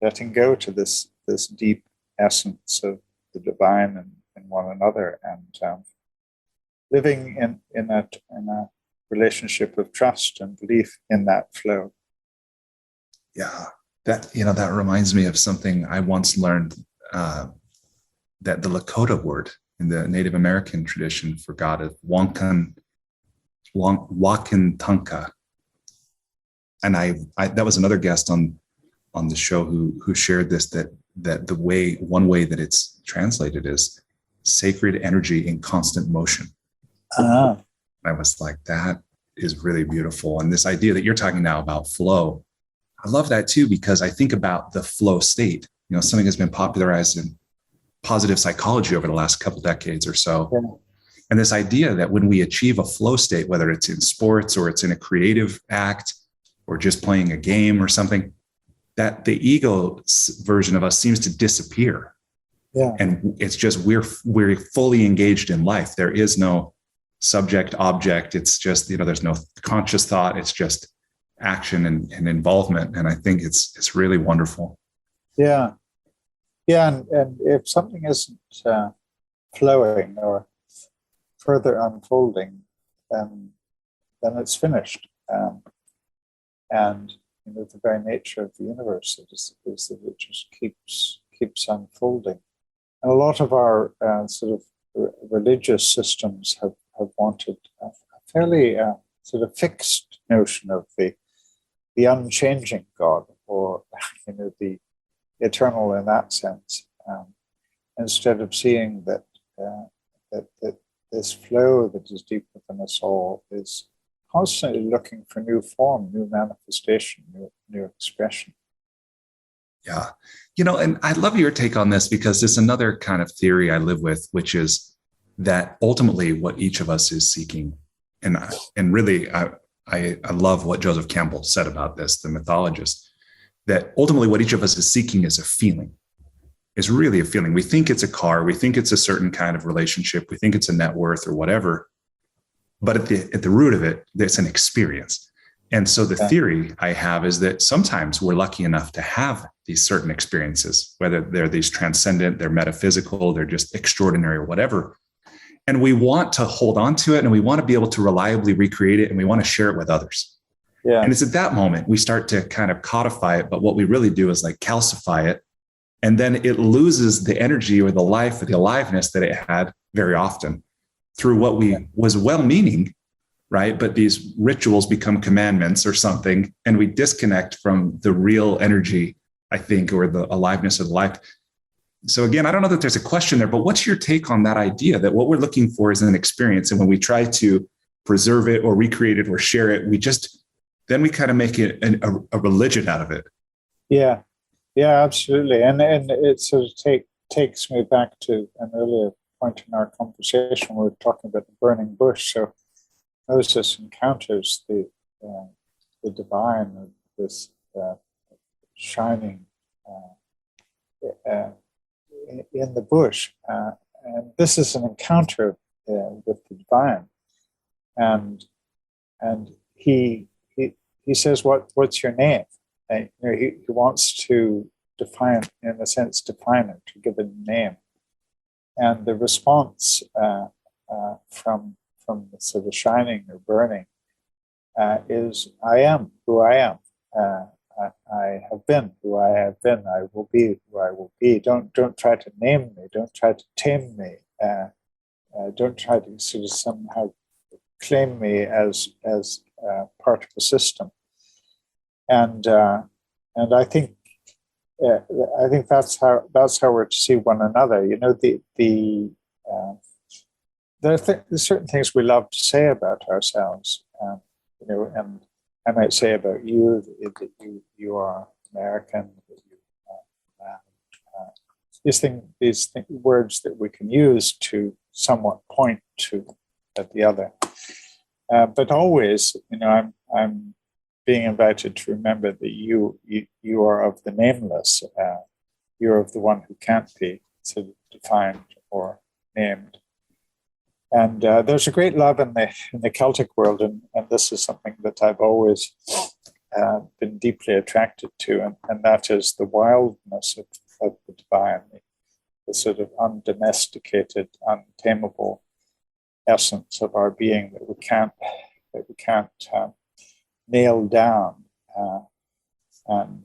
letting go to this deep essence of the divine in one another, and living in a relationship of trust and belief in that flow. Yeah, that reminds me of something I once learned, that the Lakota word in the Native American tradition for God is Wakantanka. And I that was another guest on the show who shared this, that one way that it's translated is sacred energy in constant motion. Uh-huh. I was like, that is really beautiful. And this idea that you're talking now about flow, I love that too, because I think about the flow state, something that's been popularized in positive psychology over the last couple decades or so. Yeah. And this idea that when we achieve a flow state, whether it's in sports or it's in a creative act or just playing a game or something, that the ego version of us seems to disappear. Yeah. And it's just, we're fully engaged in life. There is no subject object. It's just, there's no conscious thought. It's just action and involvement. And I think it's really wonderful. Yeah. Yeah. And if something isn't flowing or further unfolding, then it's finished. And the very nature of the universe is that it just keeps unfolding. And a lot of our sort of religious systems have wanted a fairly sort of fixed notion of the unchanging God, or the eternal in that sense, instead of seeing that this flow that is deep within us all is constantly looking for new form, new manifestation, new expression. Yeah. And I'd love your take on this, because there's another kind of theory I live with, which is that ultimately what each of us is seeking, and really I love what Joseph Campbell said about this, the mythologist, that ultimately what each of us is seeking is a feeling, is really a feeling. We think it's a car, we think it's a certain kind of relationship, we think it's a net worth or whatever, but at the root of it, it's an experience. And so the theory I have is that sometimes we're lucky enough to have these certain experiences, whether they're these transcendent, they're metaphysical, they're just extraordinary or whatever. And we want to hold on to it, and we want to be able to reliably recreate it, and we want to share it with others. Yeah. And it's at that moment we start to kind of codify it. But what we really do is like calcify it. And then it loses the energy or the life or the aliveness that it had very often through what was well-meaning, right? But these rituals become commandments or something, and we disconnect from the real energy, I think, or the aliveness of life. So again, I don't know that there's a question there, but what's your take on that idea that what we're looking for is an experience, and when we try to preserve it or recreate it or share it, then we kind of make it a religion out of it? Yeah, absolutely. And it sort of takes me back to an earlier point in our conversation. We were talking about the burning bush. So Moses encounters the divine, this shining in the bush, and this is an encounter with the divine, and he says, "What's your name?" And, he wants to define it, to give it a name, and the response from the sort of shining or burning is, "I am who I am. I have been who I have been. I will be who I will be. Don't try to name me. Don't try to tame me. don't try to sort of somehow claim me as part of the system. And I think that's how we're to see one another. You know, there are certain things we love to say about ourselves. You know, and I might say about you that you are American. That you these words that we can use to somewhat point to at the other. But always, you know, I'm being invited to remember that you are of the nameless. You're of the one who can't be sort of defined or named. And there's a great love in the Celtic world, and this is something that I've always been deeply attracted to, and that is the wildness of the divine, the sort of undomesticated, untamable essence of our being that we can't nail down and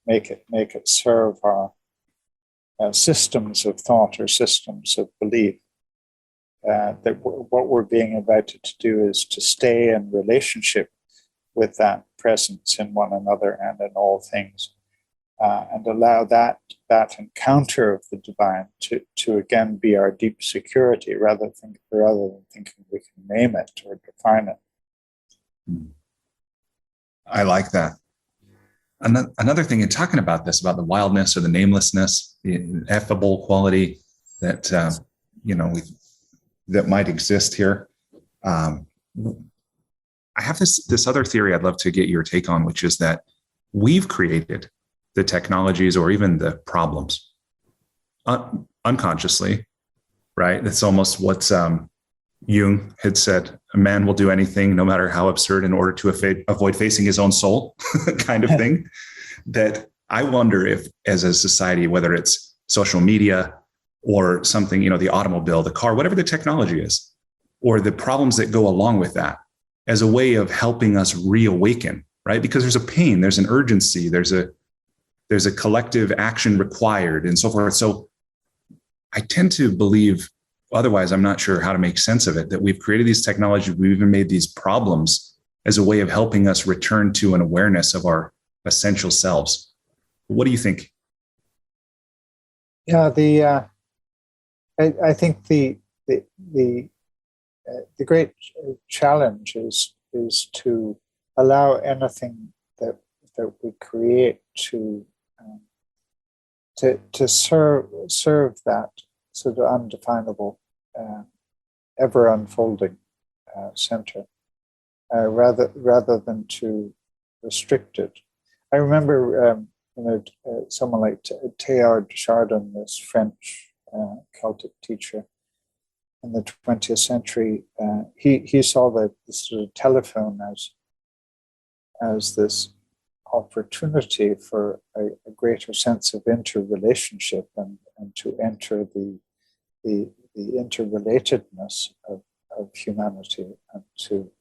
make it serve our systems of thought or systems of belief. That what we're being invited to do is to stay in relationship with that presence in one another and in all things, and allow that encounter of the divine to again be our deep security, rather than thinking we can name it or define it. I like that. Another thing in talking about this, about the wildness or the namelessness, the ineffable quality that that might exist here. I have this other theory I'd love to get your take on, which is that we've created the technologies or even the problems unconsciously, right? That's almost what Jung had said: a man will do anything, no matter how absurd, in order to avoid facing his own soul, kind of thing. That I wonder if, as a society, whether it's social media or something, you know, the automobile, the car, whatever the technology is, or the problems that go along with that, as a way of helping us reawaken, right? Because there's a pain, there's an urgency, there's a collective action required, and so forth. So I tend to believe, otherwise I'm not sure how to make sense of it, that we've created these technologies, we've even made these problems as a way of helping us return to an awareness of our essential selves. What do you think? Yeah, I think the great challenge is to allow anything that we create to serve that sort of undefinable, ever unfolding center, rather than to restrict it. I remember someone like Teilhard de Chardin, this French Celtic teacher in the 20th century. He saw the sort of telephone as this opportunity for a greater sense of interrelationship and to enter the interrelatedness of humanity, and to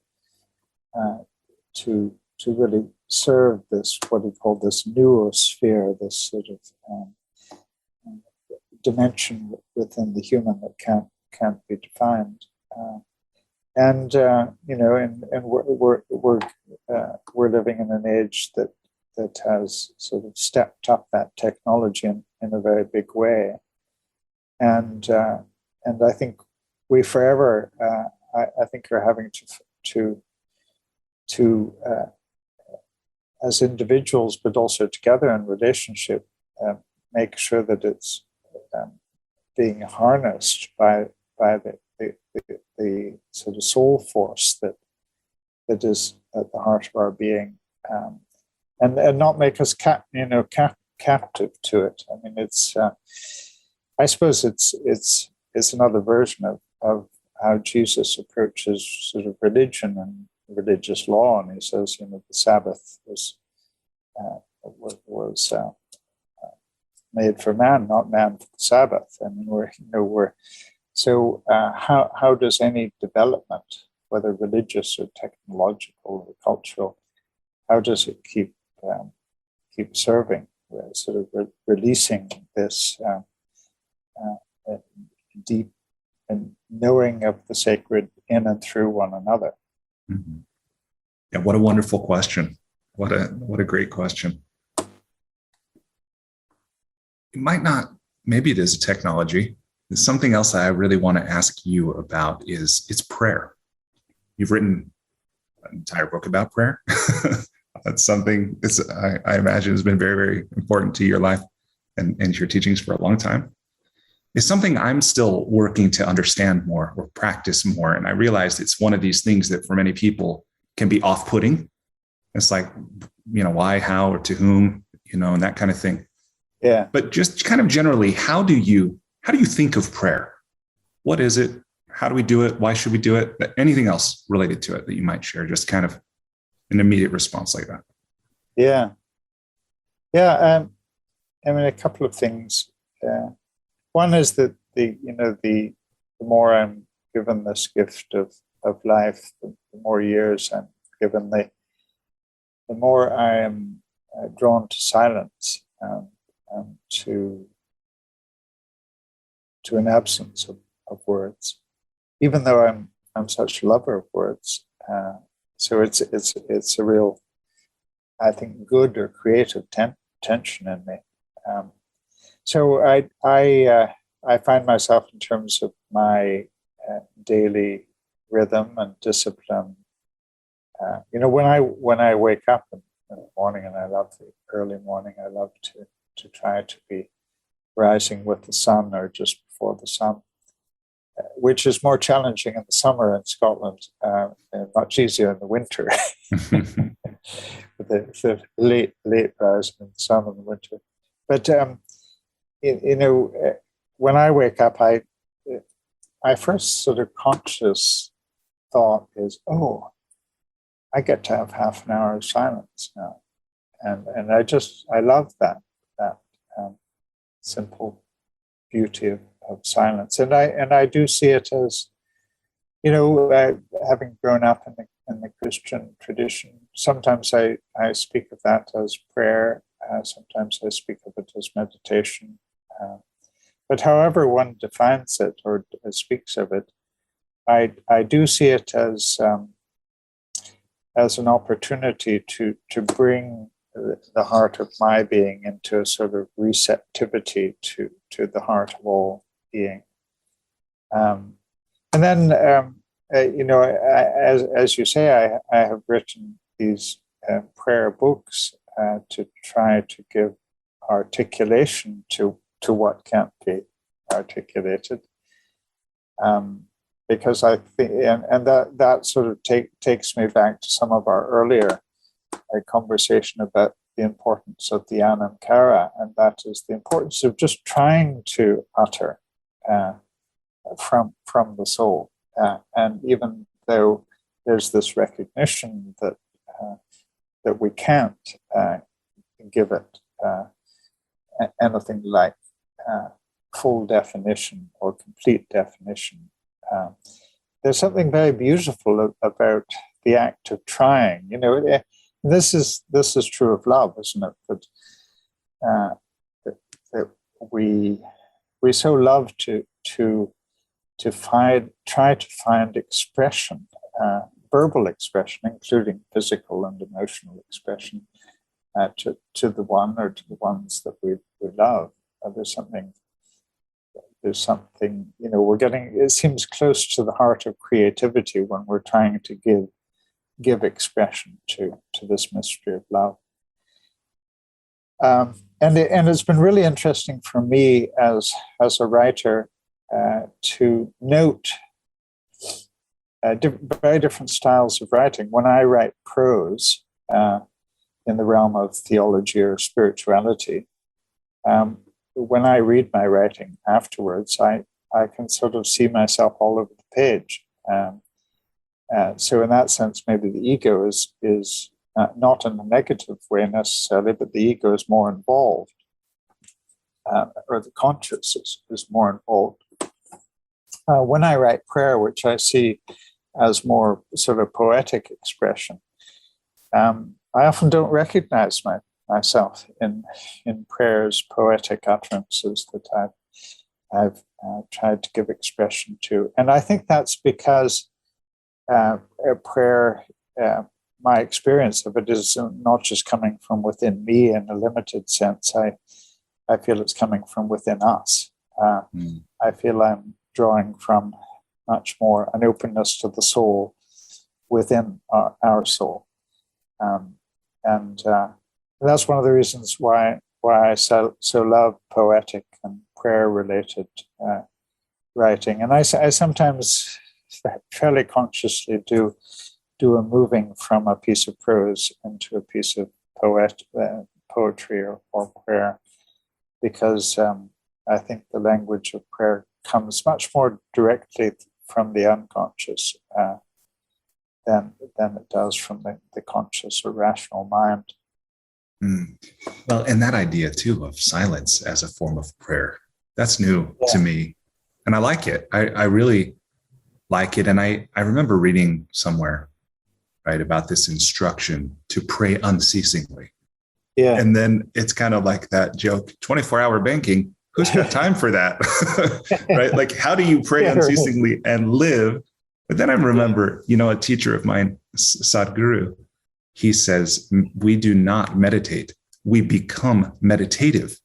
really serve this, what he called this noosphere, this sort of dimension within the human that can't be defined. And we're living in an age that has sort of stepped up that technology in a very big way, and I think we forever I think are having to as individuals, but also together in relationship, make sure that it's being harnessed by the sort of soul force that is at the heart of our being, and not make us captive to it. I mean, it's I suppose it's another version of how Jesus approaches sort of religion and religious law, and he says, the Sabbath was made for man, not man for the Sabbath. I mean, how does any development, whether religious or technological or cultural, how does it keep serving, sort of releasing this deep and knowing of the sacred in and through one another. Mm-hmm. Yeah, what a wonderful question. What a great question. It might not, maybe it is a technology. Something else I really want to ask you about is prayer. You've written an entire book about prayer. That's something I imagine has been very, very important to your life and your teachings for a long time. It's something I'm still working to understand more or practice more. And I realized it's one of these things that for many people can be off-putting. It's like, why, how, or to whom, and that kind of thing. Yeah. But just kind of generally, how do you think of prayer? What is it? How do we do it? Why should we do it? Anything else related to it that you might share? Just kind of an immediate response like that. Yeah. Yeah. A couple of things. One is that the more I'm given this gift of life, the more years I'm given, the more I am drawn to silence and to an absence of words, even though I'm such a lover of words. So it's a real, I think, good or creative tension in me. So I find myself, in terms of my daily rhythm and discipline, when I wake up in the morning, and I love the early morning, I love to try to be rising with the sun or just before the sun, which is more challenging in the summer in Scotland, and much easier in the winter. With the late rising in the sun in the winter. But when I wake up, my first sort of conscious thought is, I get to have half an hour of silence now, and I love that simple beauty of silence, and I do see it as, having grown up in the Christian tradition. Sometimes I speak of that as prayer. Sometimes I speak of it as meditation. But however one defines it or speaks of it, I do see it as an opportunity to bring the heart of my being into a sort of receptivity to the heart of all being. And then, as you say, I have written these prayer books to try to give articulation to what can't be articulated. Because I think, and that sort of takes me back to some of our earlier conversation about the importance of the anamkara, and that is the importance of just trying to utter from the soul. And even though there's this recognition that we can't give it anything like full definition or complete definition, there's something very beautiful about the act of trying. This is true of love, isn't it? That we so love to try to find expression, verbal expression, including physical and emotional expression, to the one or to the ones that we love. There's something, we're getting, it seems close to the heart of creativity when we're trying to give expression to this mystery of love. And it's been really interesting for me as a writer to note very different styles of writing. When I write prose in the realm of theology or spirituality, when I read my writing afterwards, I can sort of see myself all over the page. So in that sense, maybe the ego is not in a negative way necessarily, but the ego is more involved, or the conscious is more involved. When I write prayer, which I see as more sort of poetic expression, I often don't recognize myself in prayer's poetic utterances that I've tried to give expression to. And I think that's because prayer, my experience of it is not just coming from within me in a limited sense. I feel it's coming from within us. I feel I'm drawing from much more an openness to the soul within our soul. And that's one of the reasons why I so love poetic and prayer-related writing. And I sometimes fairly consciously do a moving from a piece of prose into a piece of poetry or prayer, because I think the language of prayer comes much more directly from the unconscious than it does from the conscious or rational mind. Well, and that idea too of silence as a form of prayer, that's new to me. And I like it. I really like it. And I remember reading somewhere, right, about this instruction to pray unceasingly. Yeah. And then it's kind of like that joke, 24-hour banking, who's got time for that? Right? Like, how do you pray unceasingly and live? But then I remember, a teacher of mine, Sadhguru, he says, we do not meditate, we become meditative.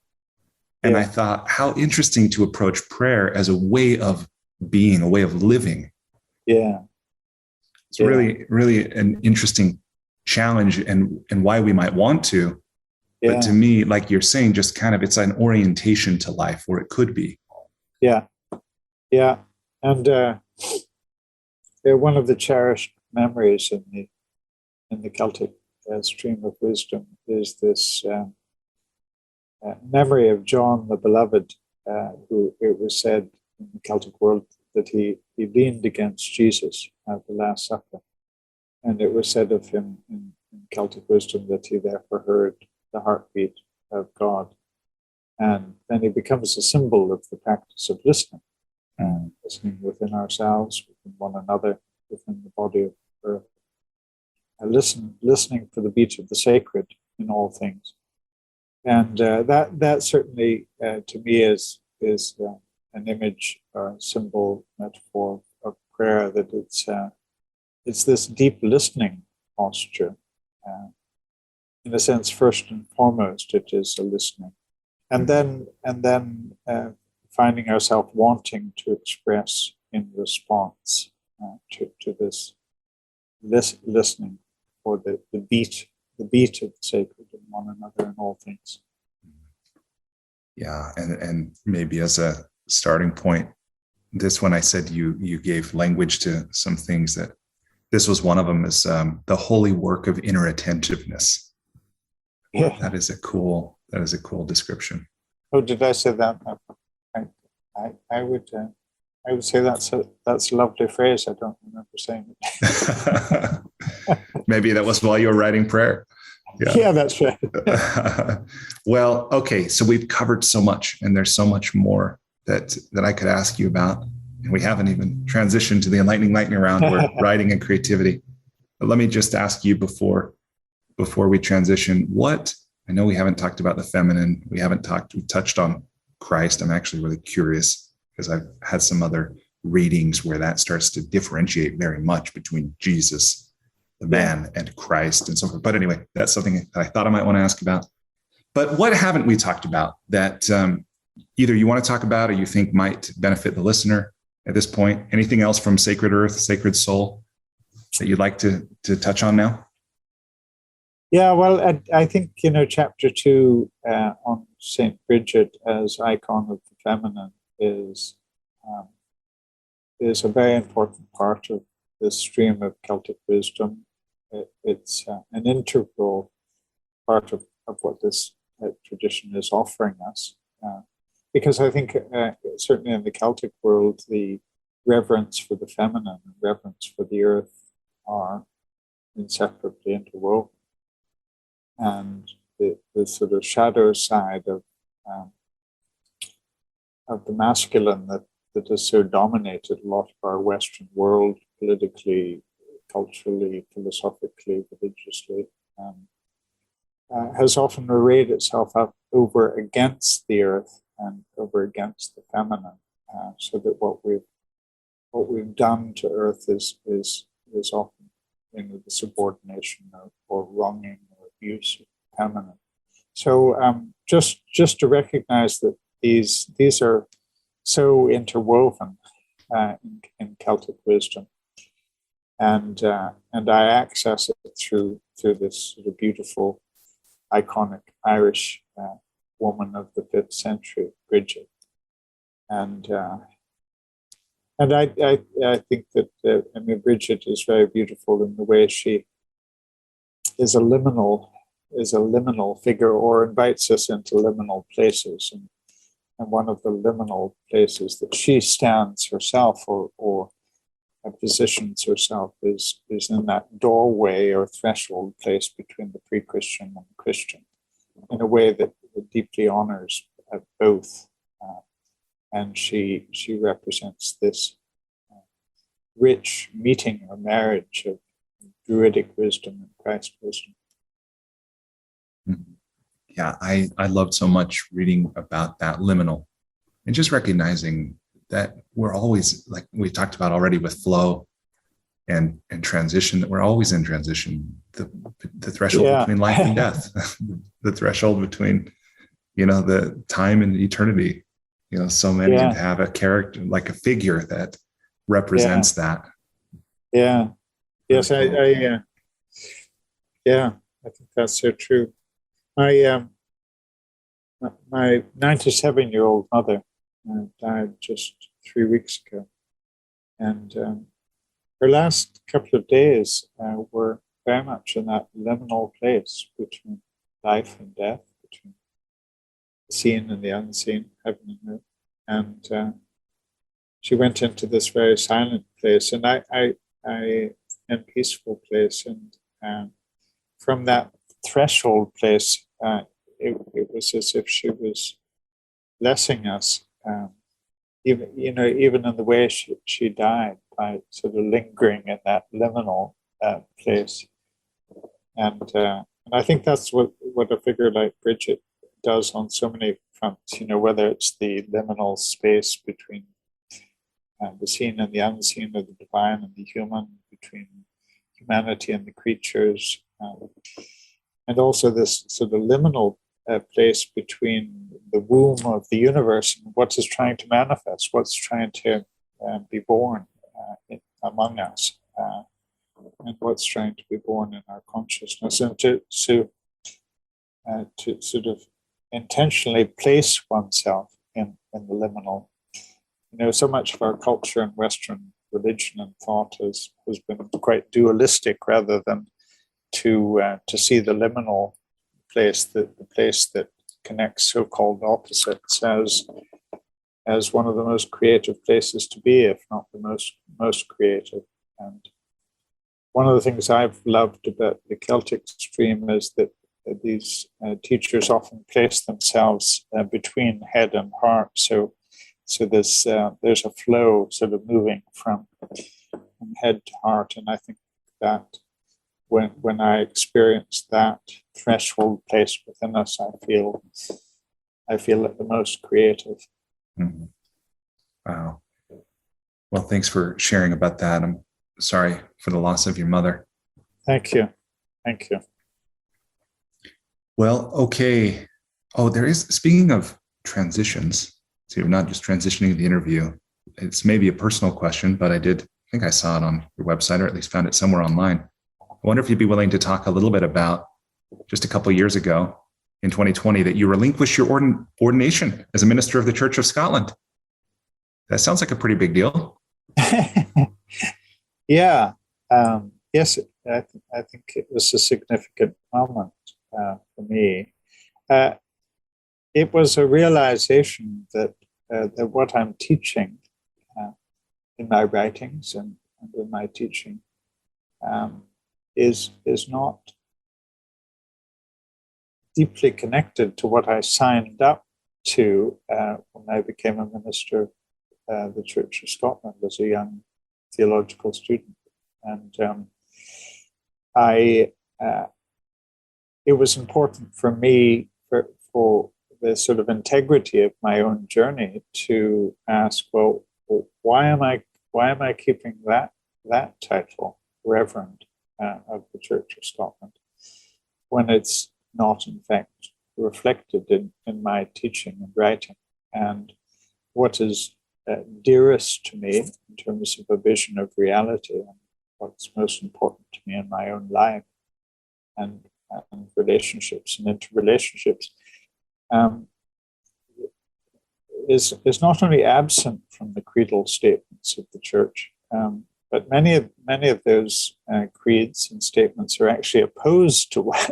And I thought, how interesting to approach prayer as a way of being, a way of living. Yeah. It's really, really an interesting challenge and why we might want to. Yeah. But to me, like you're saying, just kind of, it's an orientation to life, or it could be. Yeah. Yeah. And one of the cherished memories in the Celtic stream of wisdom is this memory of John the Beloved, who it was said in the Celtic world that he leaned against Jesus at the Last Supper. And it was said of him in Celtic wisdom that he therefore heard the heartbeat of God. And then he becomes a symbol of the practice of listening, listening within ourselves, within one another, within the body of earth. Listening for the beat of the sacred in all things. And that certainly, to me, is an image or a symbol, metaphor of prayer, that it's this deep listening posture. In a sense, first and foremost, it is a listening. And then finding ourselves wanting to express in response to this listening for the beat of the sacred in one another in all things. Yeah, and maybe as a starting point, this one I said you gave language to some things that this was one of them, is the holy work of inner attentiveness. Yeah, that is a cool description. Oh, did I say that? I would say that's a lovely phrase. I don't remember saying it. Maybe that was while you were writing prayer. Yeah, that's right. Well, okay, so we've covered so much, and there's so much more that I could ask you about, and we haven't even transitioned to the enlightening lightning round where writing and creativity. But let me just ask you before we transition, I know we haven't talked about the feminine, we touched on Christ. I'm actually really curious because I've had some other readings where that starts to differentiate very much between Jesus, the man, and Christ and so forth. But anyway, that's something that I thought I might want to ask about. But what haven't we talked about that either you want to talk about or you think might benefit the listener at this point? Anything else from Sacred Earth, Sacred Soul that you'd like to touch on now? Yeah, well, I think, chapter 2 on Saint Bridget as icon of the feminine is a very important part of this stream of Celtic wisdom. It's an integral part of what this tradition is offering us. Because I think certainly in the Celtic world, the reverence for the feminine and reverence for the earth are inseparably interwoven. And the sort of shadow side of the masculine that has so dominated a lot of our Western world, politically, culturally, philosophically, religiously, has often arrayed itself up over against the earth and over against the feminine, so that what we've done to earth is often the subordination or wronging or abuse of the feminine. So just to recognize that these are so interwoven in Celtic wisdom, and I access it through this sort of beautiful, iconic Irish woman of the 5th century, Bridget, and I think that Bridget is very beautiful in the way she is a liminal figure, or invites us into liminal places, and one of the liminal places that she stands herself or positions herself is in that doorway or threshold place between the pre-Christian and the Christian, in a way that deeply honors both. And she represents this rich meeting or marriage of Druidic wisdom and Christ wisdom. Yeah, I loved so much reading about that liminal, and just recognizing that we're always, like we talked about already with flow and transition, that we're always in transition. The threshold between life and death, the threshold between, the time and eternity. So many have a character, like a figure that represents that. Yeah. Yes, I think that's so true. My 97-year-old mother died just 3 weeks ago, and her last couple of days were very much in that liminal place between life and death, between the seen and the unseen, heaven and earth. And she went into this very silent place, and and peaceful place, and from that threshold place, it was as if she was blessing us, even in the way she died, by sort of lingering in that liminal place, and I think that's what a figure like Bridget does on so many fronts. Whether it's the liminal space between the seen and the unseen, or the divine and the human, between humanity and the creatures, and also this sort of liminal place between the womb of the universe and what is trying to manifest, what's trying to be born among us, and what's trying to be born in our consciousness, and to sort of intentionally place oneself in the liminal. So much of our culture and Western religion and thought has been quite dualistic, rather than to see the liminal place, the place that connects so-called opposites, as one of the most creative places to be, if not the most creative. And one of the things I've loved about the Celtic stream is that these teachers often place themselves between head and heart. So there's a flow sort of moving from head to heart, and I think that when I experience that threshold place within us, I feel it the most creative. Mm-hmm. Wow. Well, thanks for sharing about that. I'm sorry for the loss of your mother. Thank you. Well, okay. Oh, speaking of transitions, so you're not just transitioning the interview. It's maybe a personal question, but I think I saw it on your website, or at least found it somewhere online. I wonder if you'd be willing to talk a little bit about just a couple of years ago, in 2020, that you relinquished your ordination as a minister of the Church of Scotland. That sounds like a pretty big deal. Yeah. Yes, I think it was a significant moment for me. It was a realization that what I'm teaching in my writings and in my teaching is not deeply connected to what I signed up to when I became a minister of the Church of Scotland as a young theological student. And it was important for me for the sort of integrity of my own journey to ask, well, why am I keeping that title, Reverend of the Church of Scotland, when it's not in fact reflected in my teaching and writing? And what is dearest to me in terms of a vision of reality and what's most important to me in my own life and relationships and interrelationships is not only absent from the creedal statements of the Church, but many of those creeds and statements are actually opposed to what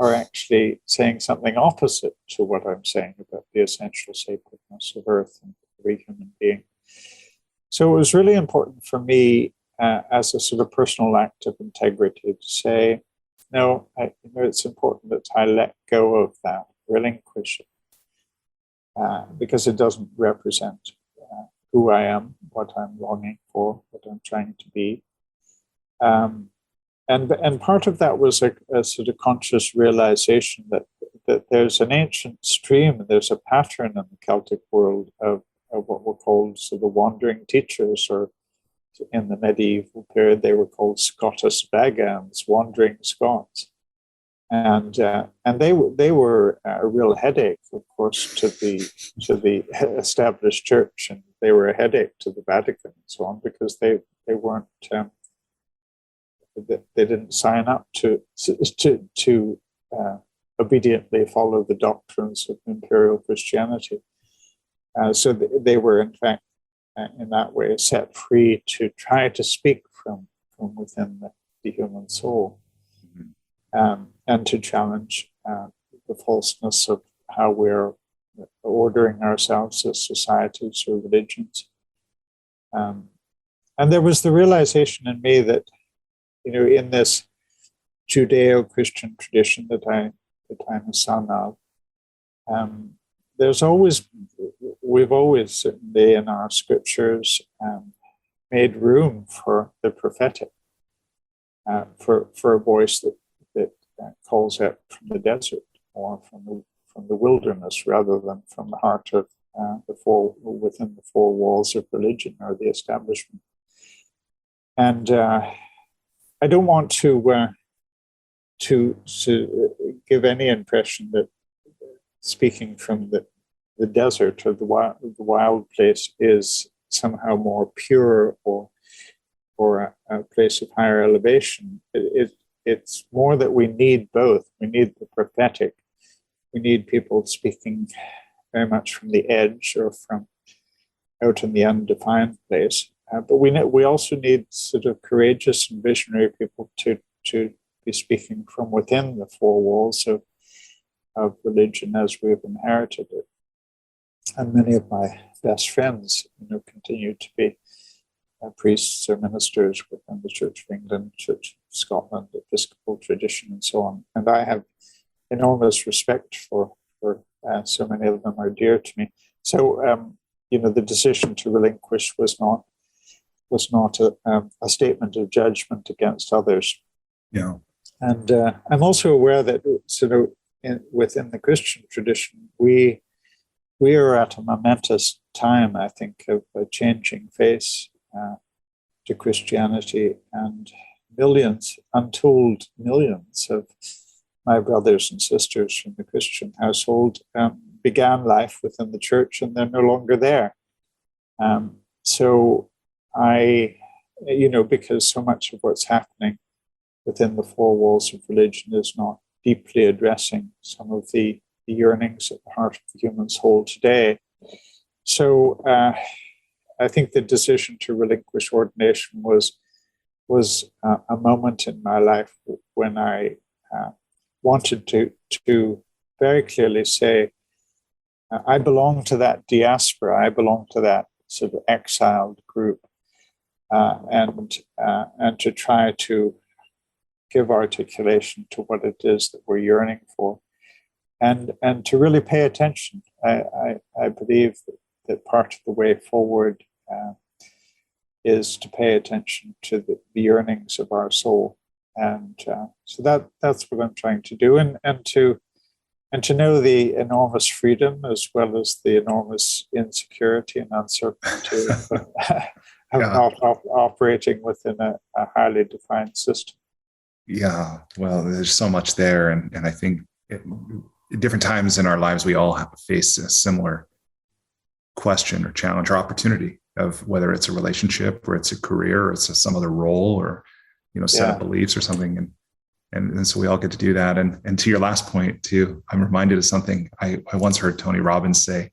are actually saying something opposite to what I'm saying about the essential sacredness of earth and every human being. So it was really important for me as a sort of personal act of integrity to say, no, it's important that I let go of that, relinquish it, because it doesn't represent who I am, what I'm longing for, what I'm trying to be. And part of that was a sort of conscious realization that there's an ancient stream, there's a pattern in the Celtic world of what were called sort of wandering teachers, or in the medieval period they were called Scottish vagans, wandering Scots, and they were a real headache, of course, to the established church, and they were a headache to the Vatican and so on, because they weren't. They didn't sign up to obediently follow the doctrines of imperial Christianity. So they were, in fact, in that way, set free to try to speak from within the human soul, and to challenge the falseness of how we're ordering ourselves as societies or religions. And there was the realization in me that, in this Judeo-Christian tradition that I'm a son of, we've always certainly in our scriptures made room for the prophetic, for a voice that calls out from the desert or from the wilderness, rather than from the heart of within the four walls of religion or the establishment. And I don't want to give any impression that speaking from the desert or the wild place is somehow more pure or a place of higher elevation. It's more that we need both. We need the prophetic. We need people speaking very much from the edge or from out in the undefined place. But we also need sort of courageous and visionary people to be speaking from within the four walls of religion as we've inherited it. And many of my best friends, continue to be priests or ministers within the Church of England, Church of Scotland, Episcopal tradition, and so on. And I have enormous respect for so many of them are dear to me. So, the decision to relinquish was not a statement of judgment against others. Yeah. And I'm also aware that within the Christian tradition, we are at a momentous time, I think, of a changing face to Christianity, and untold millions of my brothers and sisters from the Christian household began life within the church, and they're no longer there. So I, because so much of what's happening within the four walls of religion is not deeply addressing some of the yearnings at the heart of the human soul today. So I think the decision to relinquish ordination was a moment in my life when I wanted to very clearly say, I belong to that diaspora, I belong to that sort of exiled group, and to try to give articulation to what it is that we're yearning for, and to really pay attention. I believe that part of the way forward is to pay attention to the yearnings of our soul, and so that's what I'm trying to do, and and to know the enormous freedom as well as the enormous insecurity and uncertainty of not operating within a highly defined system. Yeah, well, there's so much there. And I think at different times in our lives, we all have to face a similar question or challenge or opportunity of whether it's a relationship or it's a career or it's some other role or, set of beliefs or something. And so we all get to do that. And to your last point too, I'm reminded of something I once heard Tony Robbins say,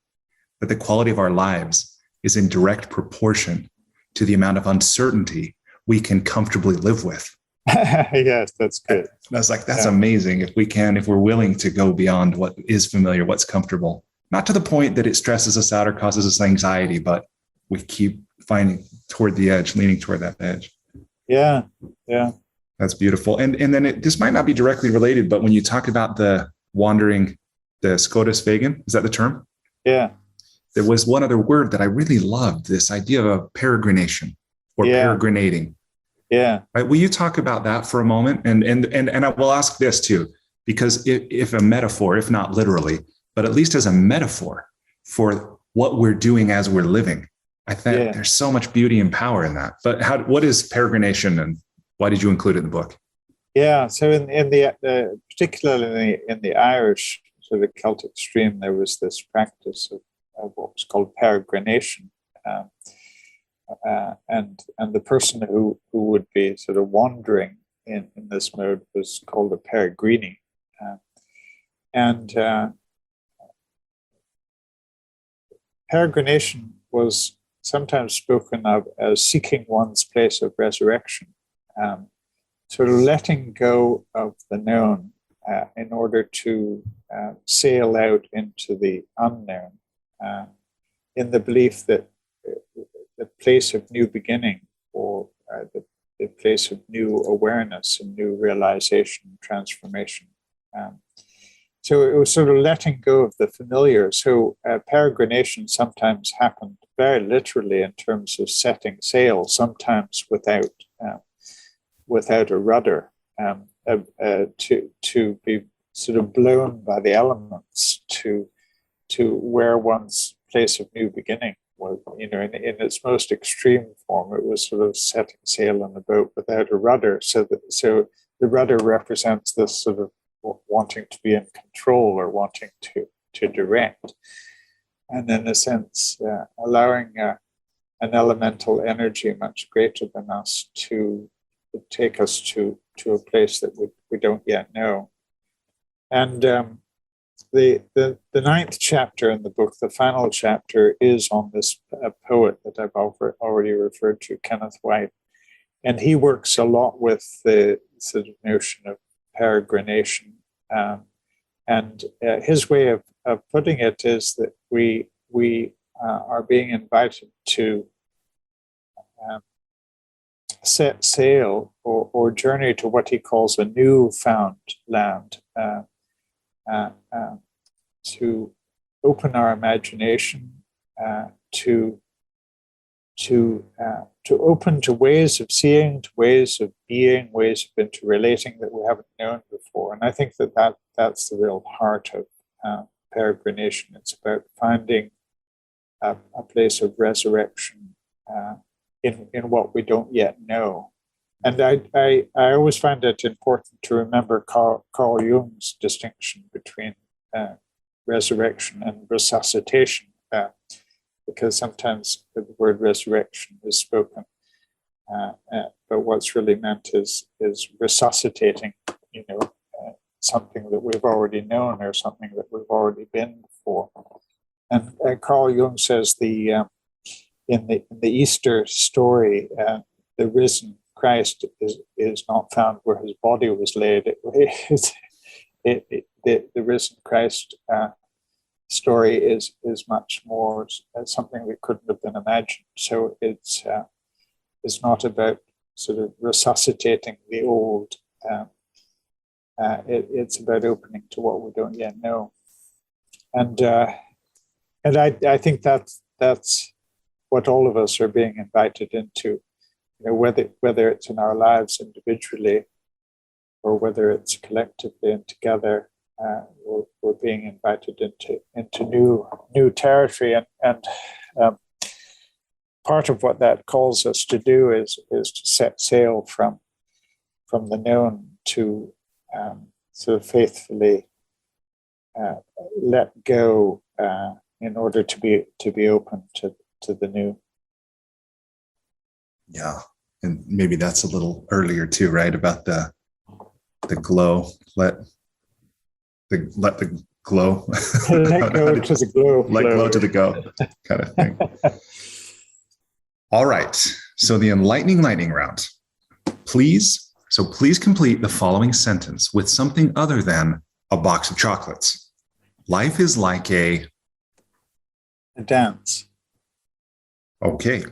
that the quality of our lives is in direct proportion to the amount of uncertainty we can comfortably live with. Yes, that's good. And I was like, that's amazing. If we're willing to go beyond what is familiar, what's comfortable, not to the point that it stresses us out or causes us anxiety, but we keep finding toward the edge, leaning toward that edge. Yeah. That's beautiful. And then this might not be directly related, but when you talk about the wandering, the Scotus Vegan, is that the term? Yeah. There was one other word that I really loved, this idea of peregrination or peregrinating. Yeah. Right. Will you talk about that for a moment? And I will ask this too, because if a metaphor, if not literally, but at least as a metaphor for what we're doing as we're living, I think there's so much beauty and power in that. But what is peregrination and why did you include it in the book? Yeah. So in the particularly in the Irish, so the Celtic stream, there was this practice of what was called peregrination. And the person who would be sort of wandering in this mode was called a peregrini. Peregrination was sometimes spoken of as seeking one's place of resurrection, sort of letting go of the known in order to sail out into the unknown, in the belief that the place of new beginning or the place of new awareness and new realization, transformation. So it was sort of letting go of the familiar. So peregrination sometimes happened very literally in terms of setting sail, sometimes without a rudder, to be sort of blown by the elements to where one's place of new beginning was. In its most extreme form, it was sort of setting sail on a boat without a rudder. So the rudder represents this sort of wanting to be in control or wanting to direct, and in a sense allowing an elemental energy much greater than us to take us to a place that we don't yet know. And the ninth chapter in the book, the final chapter, is on this poet that I've already referred to, Kenneth White, and he works a lot with the sort of notion of peregrination, and his way of putting it is that we are being invited to set sail or journey to what he calls a newfound land, to open our imagination, to open to ways of seeing, to ways of being, ways of interrelating that we haven't known before. And I think that's the real heart of peregrination. It's about finding a place of resurrection in what we don't yet know. And I always find it important to remember Carl Jung's distinction between resurrection and resuscitation, because sometimes the word resurrection is spoken, but what's really meant is resuscitating, something that we've already known or something that we've already been before. And Carl Jung says in the Easter story, the risen Christ is not found where his body was laid. The risen Christ story is much more something that couldn't have been imagined. So it's not about sort of resuscitating the old. It's about opening to what we don't yet know, and I think that's what all of us are being invited into. Whether it's in our lives individually or whether it's collectively and together, we're being invited into new territory, and part of what that calls us to do is to set sail from the known to sort of faithfully let go in order to be open to the new. Yeah, and maybe that's a little earlier too, right? About the glow. Let the glow. Let go to the glow. Let glow to the go, kind of thing. All right. So the enlightening lightning round. Please complete the following sentence with something other than a box of chocolates. Life is like a dance. Okay.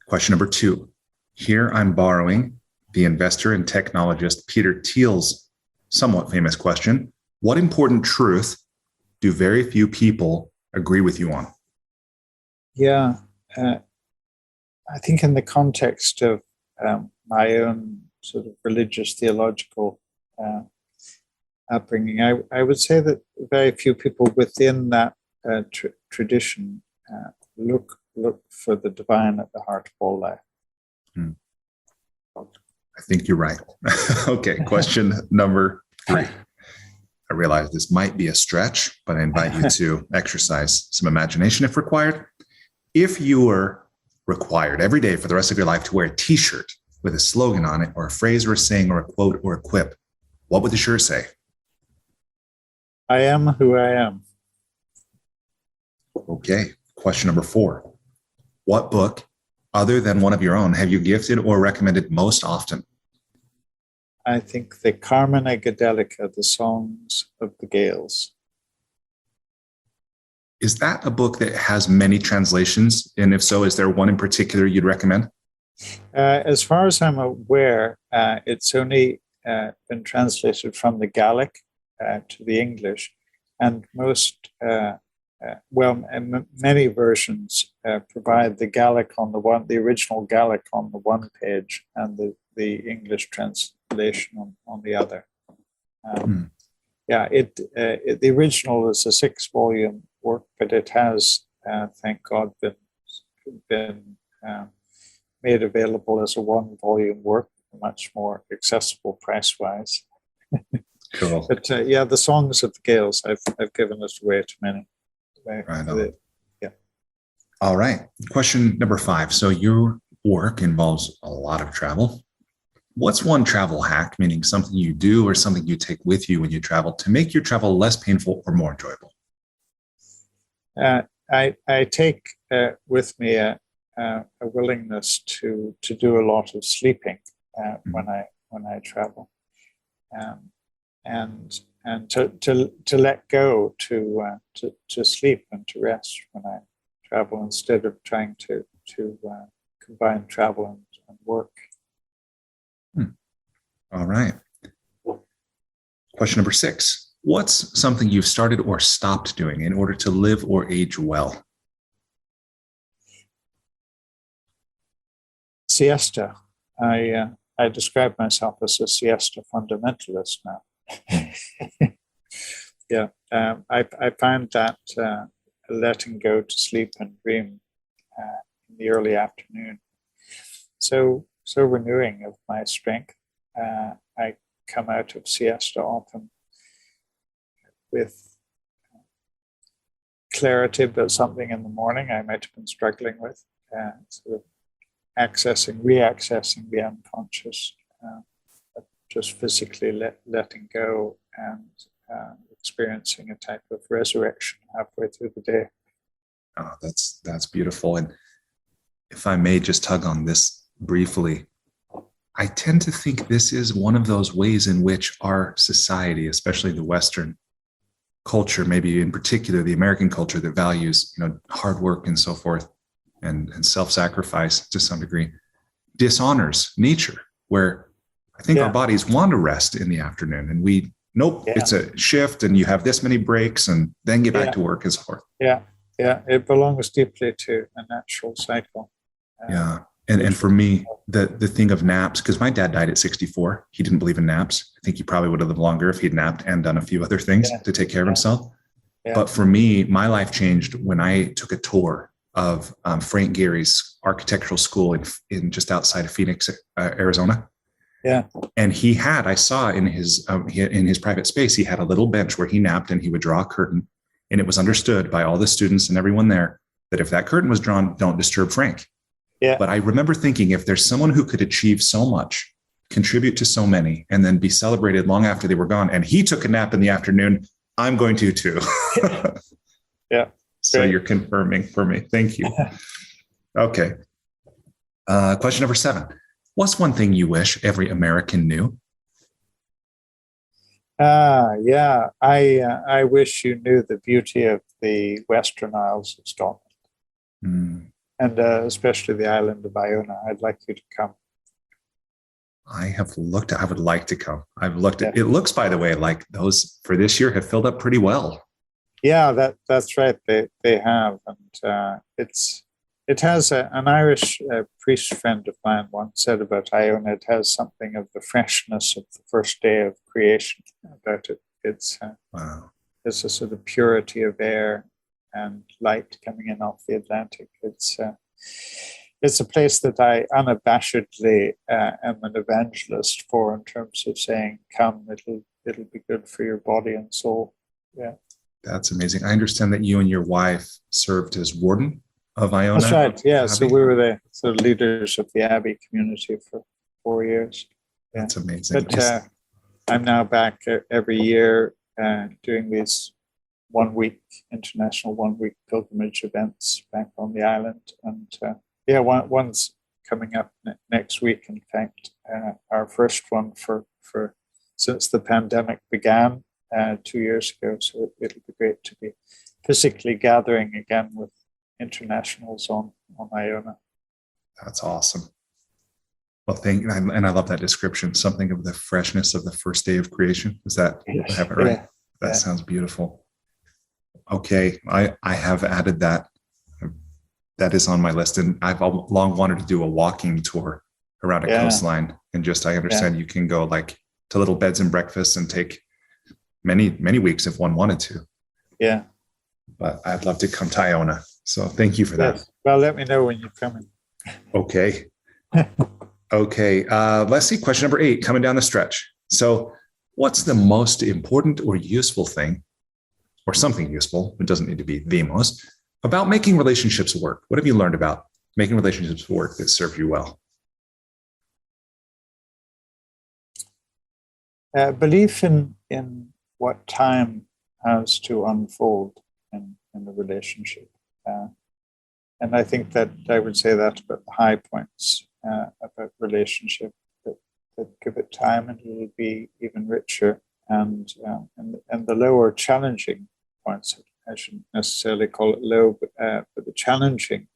Question number 2. Here I'm borrowing the investor and technologist Peter Thiel's somewhat famous question. What important truth do very few people agree with you on? Yeah. I think in the context of my own sort of religious theological upbringing, I would say that very few people within that tradition look for the divine at the heart of all life. I think you're right. Okay, question number 3. I realize this might be a stretch, but I invite you to exercise some imagination if required. If you were required every day for the rest of your life to wear a t-shirt with a slogan on it, or a phrase or a saying or a quote or a quip, what would the shirt say? I am who I am. Okay. Question number 4. What book, other than one of your own, have you gifted or recommended most often? I think the Carmina Gadelica, the Songs of the Gales. Is that a book that has many translations? And if so, is there one in particular you'd recommend? As far as I'm aware, it's only been translated from the Gaelic to the English, and many versions provide the Gaelic on the original Gaelic on the one page and the English translation on the other. The original is a 6-volume work, but it has, thank God, been made available as a 1-volume work, much more accessible price-wise. Cool. But the Songs of the Gales, I've given it away to many. Right on. Yeah. All right. Question number 5. So your work involves a lot of travel. What's one travel hack, meaning something you do or something you take with you when you travel, to make your travel less painful or more enjoyable? I take with me a willingness to do a lot of sleeping when I travel, and to let go, to sleep and to rest when I travel, instead of trying to combine travel and work. All right. Question number 6. What's something you've started or stopped doing in order to live or age well? Siesta. I describe myself as a siesta fundamentalist now. I find that letting go to sleep and dream in the early afternoon so renewing of my strength. I come out of siesta often with clarity about something in the morning I might have been struggling with, sort of reaccessing the unconscious, just physically letting go and experiencing a type of resurrection halfway through the day. Oh, that's beautiful. And if I may just tug on this briefly, I tend to think this is one of those ways in which our society, especially the Western culture, maybe in particular the American culture that values, hard work and so forth, and self-sacrifice to some degree, dishonors nature, where I think our bodies want to rest in the afternoon, and it's a shift, and you have this many breaks, and then get back to work is hard. It belongs deeply to a natural cycle. And for me, the thing of naps, because my dad died at 64. He didn't believe in naps. I think he probably would have lived longer if he'd napped and done a few other things to take care of himself. Yeah. But for me, my life changed when I took a tour of Frank Gehry's architectural school in just outside of Phoenix, Arizona. Yeah. And I saw in his private space, he had a little bench where he napped, and he would draw a curtain. And it was understood by all the students and everyone there that if that curtain was drawn, don't disturb Frank. Yeah. But I remember thinking, if there's someone who could achieve so much, contribute to so many, and then be celebrated long after they were gone, and he took a nap in the afternoon, I'm going to too. Yeah. So you're confirming for me. Thank you. Okay. Question number 7. What's one thing you wish every American knew? Yeah. I wish you knew the beauty of the Western Isles of Scotland, and especially the island of Iona. I'd like you to come. I would like to come. I've looked at, it looks, by the way, like those for this year have filled up pretty well. Yeah, that's right. They have. And it has an Irish priest friend of mine once said about Iona, it has something of the freshness of the first day of creation about it. Wow. There's a sort of purity of air and light coming in off the Atlantic. It's a place that I unabashedly am an evangelist for, in terms of saying, come, it'll be good for your body and soul. Yeah. That's amazing. I understand that you and your wife served as warden of Iona. That's right. Yeah. Abbey. So we were the sort of leaders of the Abbey community for 4 years. Yeah. That's amazing. But I'm now back every year doing these international 1 week pilgrimage events back on the island. And one's coming up next week. In fact, our first one for since the pandemic began 2 years ago. So it'll be great to be physically gathering again with internationals on Iona. That's awesome. Well, thank you. And I love that description. Something of the freshness of the first day of creation. Is that I have it right? Yeah. That sounds beautiful. Okay, I have added that. That is on my list, and I've long wanted to do a walking tour around a coastline. And I understand you can go like to little beds and breakfasts and take many weeks if one wanted to. Yeah. But I'd love to come to Iona. So thank you for that. Well, let me know when you're coming. Okay. Okay. Let's see. Question number 8, coming down the stretch. So what's the most important or useful thing, or something useful, it doesn't need to be the most, about making relationships work? What have you learned about making relationships work that serve you well? Belief in what time has to unfold in the relationship. And I think that I would say that about the high points about relationship, that give it time and it'll be even richer. And the lower challenging points, I shouldn't necessarily call it low, but the challenging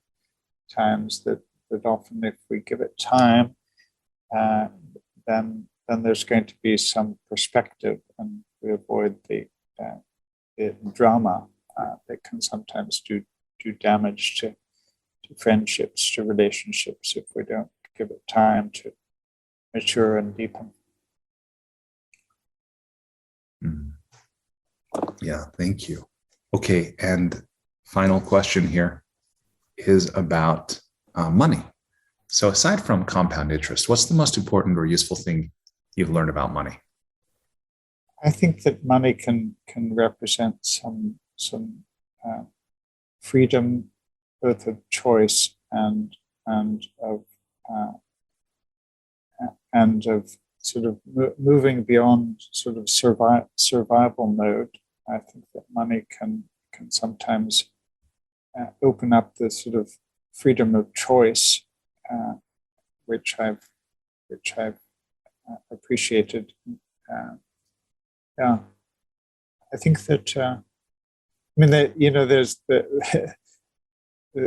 times that often, if we give it time, then there's going to be some perspective, and we avoid the drama that can sometimes do damage to friendships, to relationships, if we don't give it time to mature and deepen. Yeah, thank you. Okay, and final question here is about money. So aside from compound interest, what's the most important or useful thing you've learned about money? I think that money can represent some freedom, both of choice and of sort of moving beyond sort of survival mode. I think that money can sometimes open up the sort of freedom of choice, which I've appreciated. I think that there's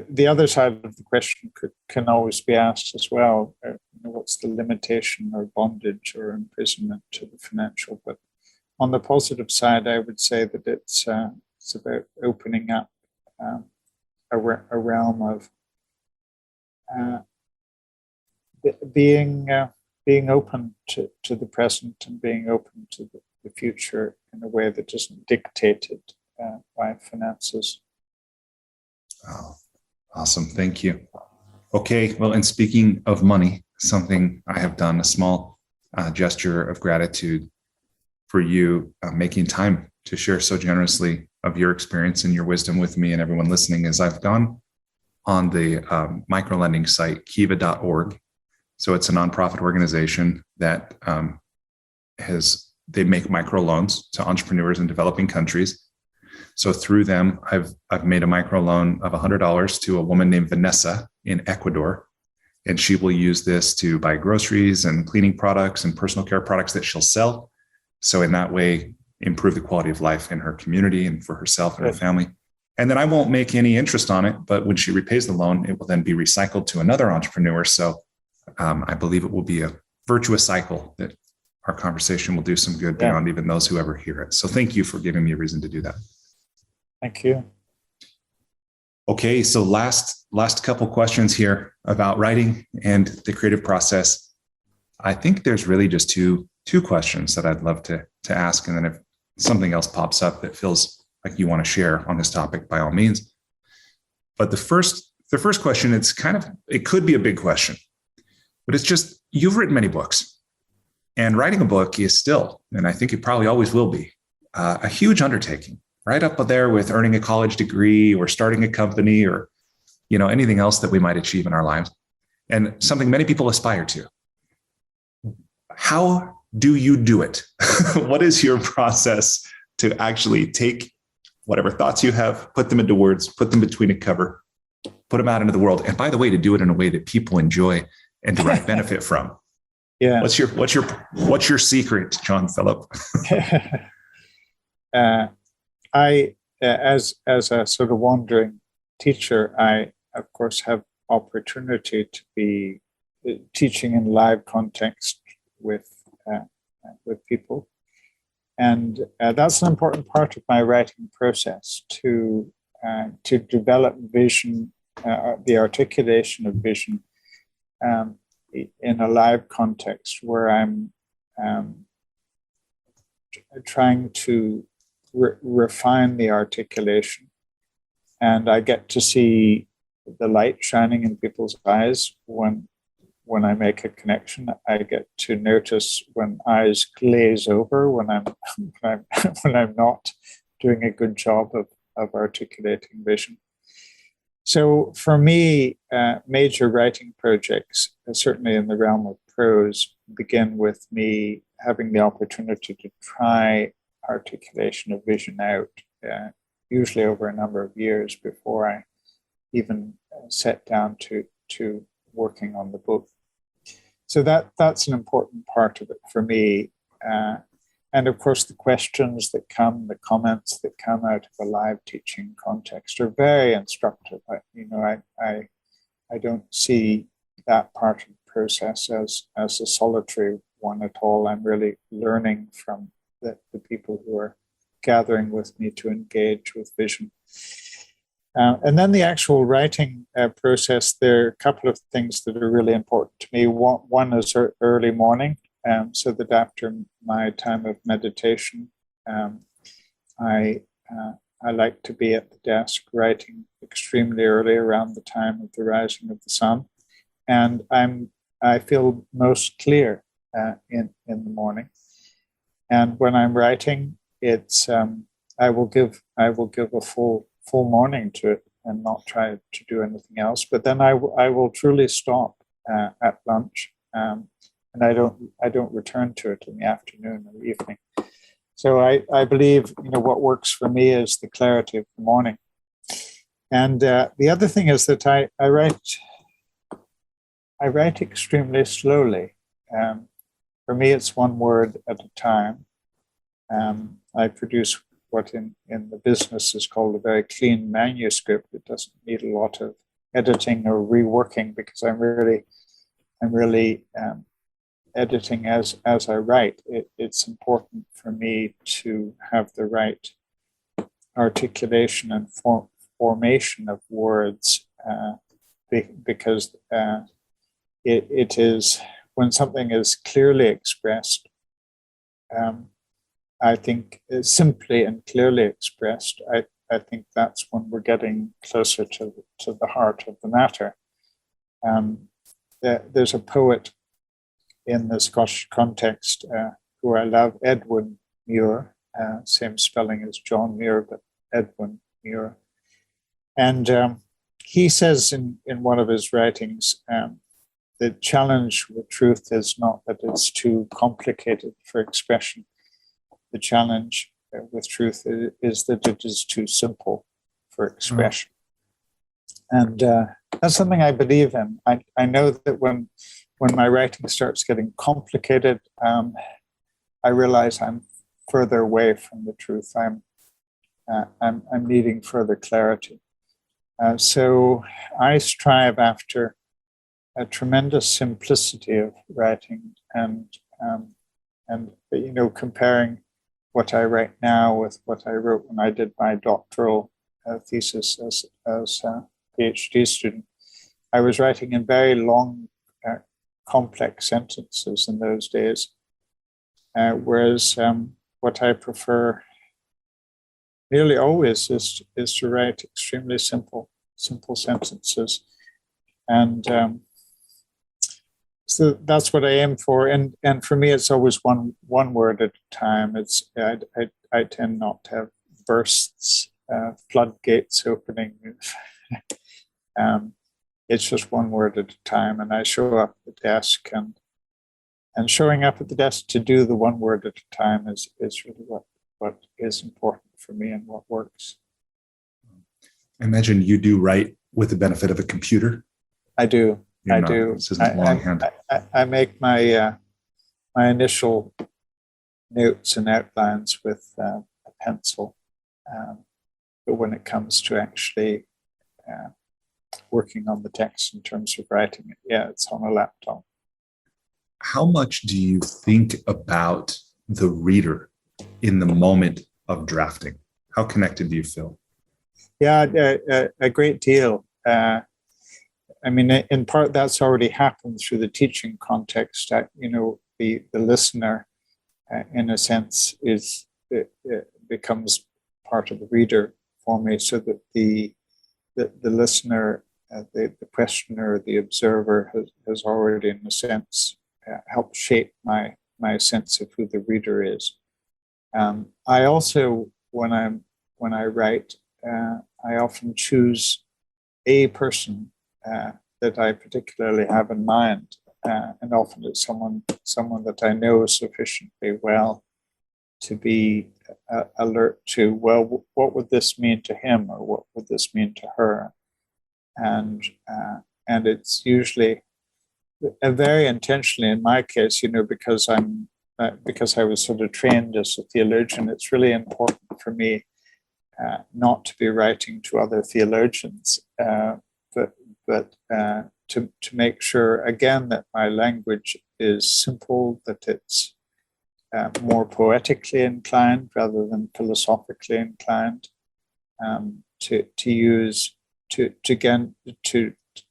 the other side of the question can always be asked as well. What's the limitation or bondage or imprisonment to the financial? But on the positive side, I would say that it's about opening up a realm of being open to the present and being open to the future in a way that isn't dictated by finances. Oh, awesome. Thank you. Okay. Well, and speaking of money, something I have done, a small gesture of gratitude for you making time to share so generously of your experience and your wisdom with me and everyone listening, is I've gone on the microlending site, kiva.org. So it's a nonprofit organization that they make microloans to entrepreneurs in developing countries. So through them, I've made a microloan of $100 to a woman named Vanessa in Ecuador. And she will use this to buy groceries and cleaning products and personal care products that she'll sell. So in that way, improve the quality of life in her community and for herself and her family. And then I won't make any interest on it, but when she repays the loan, it will then be recycled to another entrepreneur. So I believe it will be a virtuous cycle that our conversation will do some good beyond even those who ever hear it. So thank you for giving me a reason to do that. Thank you. Okay, so last couple questions here about writing and the creative process. I think there's really just two questions that I'd love to ask, and then if something else pops up that feels like you want to share on this topic, by all means. But the first question, it could be a big question, but it's just, you've written many books, and writing a book is still, and I think it probably always will be, a huge undertaking, right up there with earning a college degree or starting a company or, anything else that we might achieve in our lives, and something many people aspire to. How do you do it? What is your process to actually take whatever thoughts you have, put them into words, put them between a cover, put them out into the world? And by the way, to do it in a way that people enjoy and derive benefit from. Yeah. What's your secret, John Philip? As a sort of wandering teacher, I of course have opportunity to be teaching in live context with people, and that's an important part of my writing process to develop vision, the articulation of vision in a live context where I'm trying to refine the articulation, and I get to see the light shining in people's eyes when I make a connection. I get to notice when eyes glaze over when I'm not doing a good job of articulating vision. So for me, major writing projects, certainly in the realm of prose, begin with me having the opportunity to try articulation of vision out, usually over a number of years before I even set down to working on the book. So that's an important part of it for me. And of course, the questions that come, the comments that come out of a live teaching context are very instructive. I don't see that part of the process as a solitary one at all. I'm really learning from the people who are gathering with me to engage with vision. And then the actual writing process, there are a couple of things that are really important to me. One is early morning, so that after my time of meditation, I like to be at the desk writing extremely early, around the time of the rising of the sun, and I feel most clear in the morning. And when I'm writing, it's I will give a full morning to it and not try to do anything else. But then I will truly stop at lunch, and I don't return to it in the afternoon or evening. So I believe what works for me is the clarity of the morning. And the other thing is that I write extremely slowly. For me, it's one word at a time. I produce what in the business is called a very clean manuscript. It doesn't need a lot of editing or reworking because I'm really editing as I write. It's important for me to have the right articulation and formation of words because it is when something is clearly expressed. I think simply and clearly expressed. I think that's when we're getting closer to the heart of the matter. There's a poet in the Scottish context who I love, Edwin Muir, same spelling as John Muir, but Edwin Muir. And he says in one of his writings, the challenge with truth is not that it's too complicated for expression. The challenge with truth is that it is too simple for expression. And that's something I believe in. I know that when my writing starts getting complicated, I realize I'm further away from the truth. I'm needing further clarity. So I strive after a tremendous simplicity of writing, and comparing what I write now with what I wrote when I did my doctoral thesis as a PhD student. I was writing in very long, complex sentences in those days, whereas what I prefer nearly always is to write extremely simple sentences, and so that's what I aim for. And for me, it's always one word at a time. I tend not to have bursts, floodgates opening. It's just one word at a time, and I show up at the desk, and showing up at the desk to do the one word at a time is really what is important for me and what works. I imagine you do write with the benefit of a computer. I do. I do. This isn't longhand. I make my initial notes and outlines with a pencil, but when it comes to actually working on the text in terms of writing it, it's on a laptop. How much do you think about the reader in the moment of drafting? How connected do you feel? Yeah, a great deal. I mean, in part, that's already happened through the teaching context. The listener, in a sense, becomes part of the reader for me, so that the listener, the questioner, the observer has already, in a sense, helped shape my sense of who the reader is. I also, when I write, I often choose a person that I particularly have in mind, and often it's someone that I know sufficiently well to be alert to, well, what would this mean to him, or what would this mean to her? And it's usually very intentionally, in my case, because I was sort of trained as a theologian. It's really important for me not to be writing to other theologians, but to make sure, again, that my language is simple, that it's more poetically inclined rather than philosophically inclined, to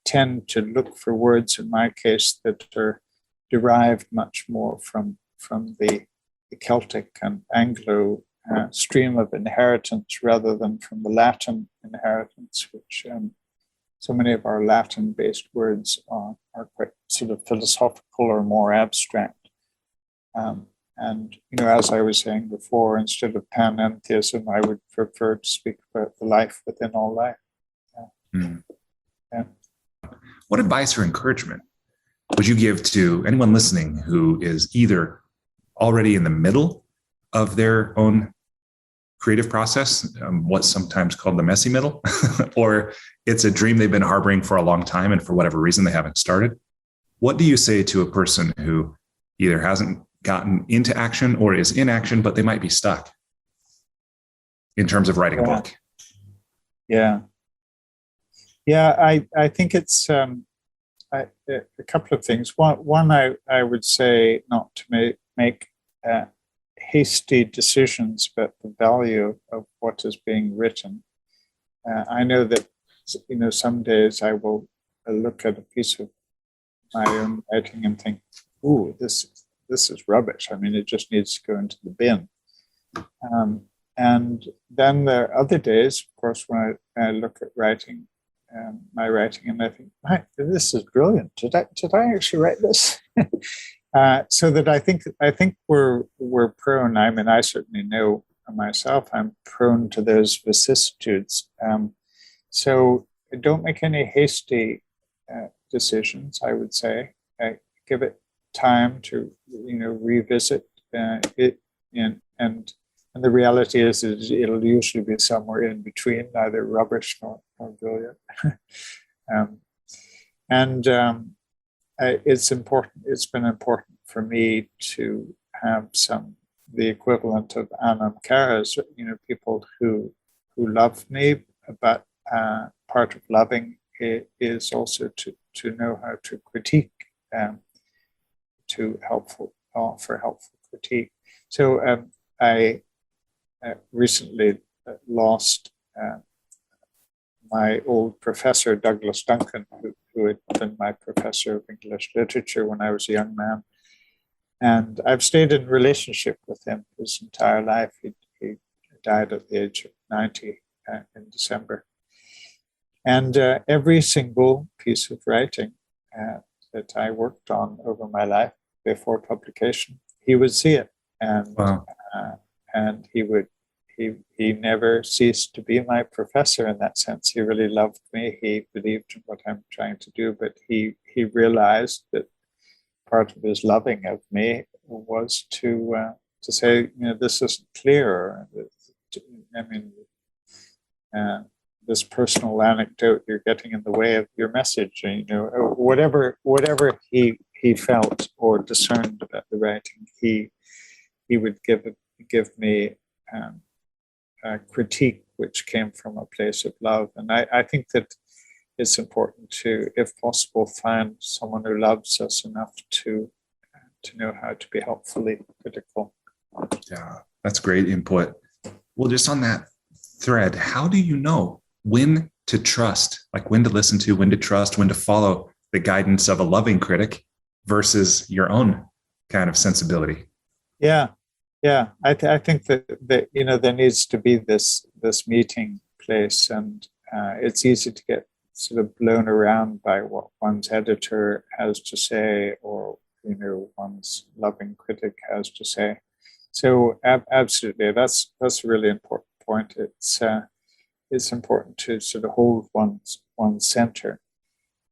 tend to look for words, in my case, that are derived much more from the Celtic and Anglo stream of inheritance rather than from the Latin inheritance, which so many of our Latin-based words are quite sort of philosophical or more abstract. And as I was saying before, instead of pantheism, I would prefer to speak about the life within all life. Yeah. What advice or encouragement would you give to anyone listening who is either already in the middle of their own creative process, what's sometimes called the messy middle, or it's a dream they've been harboring for a long time and for whatever reason they haven't started? What do you say to a person who either hasn't gotten into action or is in action, but they might be stuck in terms of writing a book? Yeah, I think it's a couple of things. One, I would say not to make hasty decisions about the value of what is being written. I know that some days I will look at a piece of my own writing and think, "Ooh, this is rubbish. I mean, it just needs to go into the bin." And then there are other days, of course, when I look at writing, my writing, and I think, "Right, this is brilliant. Did I actually write this?" So that I think we're prone. I mean, I certainly know myself. I'm prone to those vicissitudes. So don't make any hasty decisions. I would say give it time to revisit it, and the reality is that it'll usually be somewhere in between, neither rubbish nor brilliant. It's important. It's been important for me to have the equivalent of Anam Kara's, people who love me, but part of loving is also to know how to critique, to offer helpful critique. So I recently lost my old professor, Douglas Duncan, who had been my professor of English literature when I was a young man. And I've stayed in relationship with him his entire life. He died at the age of 90 in December. And every single piece of writing that I worked on over my life before publication, he would see it. And wow. And he never ceased to be my professor in that sense. He really loved me. He believed in what I'm trying to do, but he realized that part of his loving of me was to say, this isn't clear. I mean, this personal anecdote you're getting in the way of your message. And, whatever he felt or discerned about the writing, he would give me a critique which came from a place of love. And I think that it's important to, if possible, find someone who loves us enough to know how to be helpfully critical. Yeah, that's great input. Well, just on that thread, how do you know when to trust, like when to listen to, when to trust, when to follow the guidance of a loving critic versus your own kind of sensibility? Yeah. I think that there needs to be this meeting place, and it's easy to get sort of blown around by what one's editor has to say, or one's loving critic has to say. So absolutely, that's a really important point. It's important to sort of hold one's center,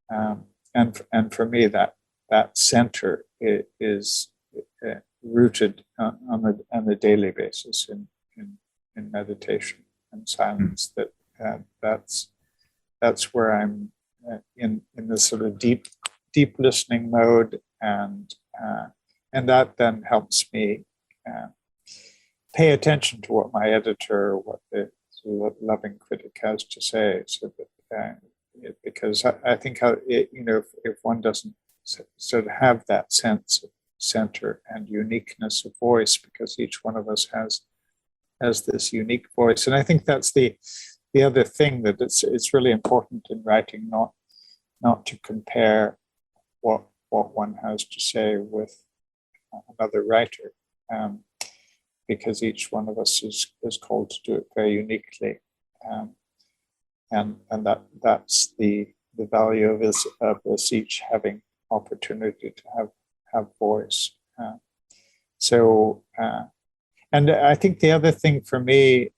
and for me that center is rooted on a daily basis in meditation and silence. That's where I'm in this sort of deep listening mode, and that then helps me pay attention to what my editor, what the loving critic has to say, so that because I think if one doesn't sort of have that sense of center and uniqueness of voice, because each one of us has this unique voice, and I think that's the other thing, that it's really important in writing not to compare what one has to say with another writer, because each one of us is called to do it very uniquely, and that's the value of us each having opportunity to have voice. And I think the other thing for me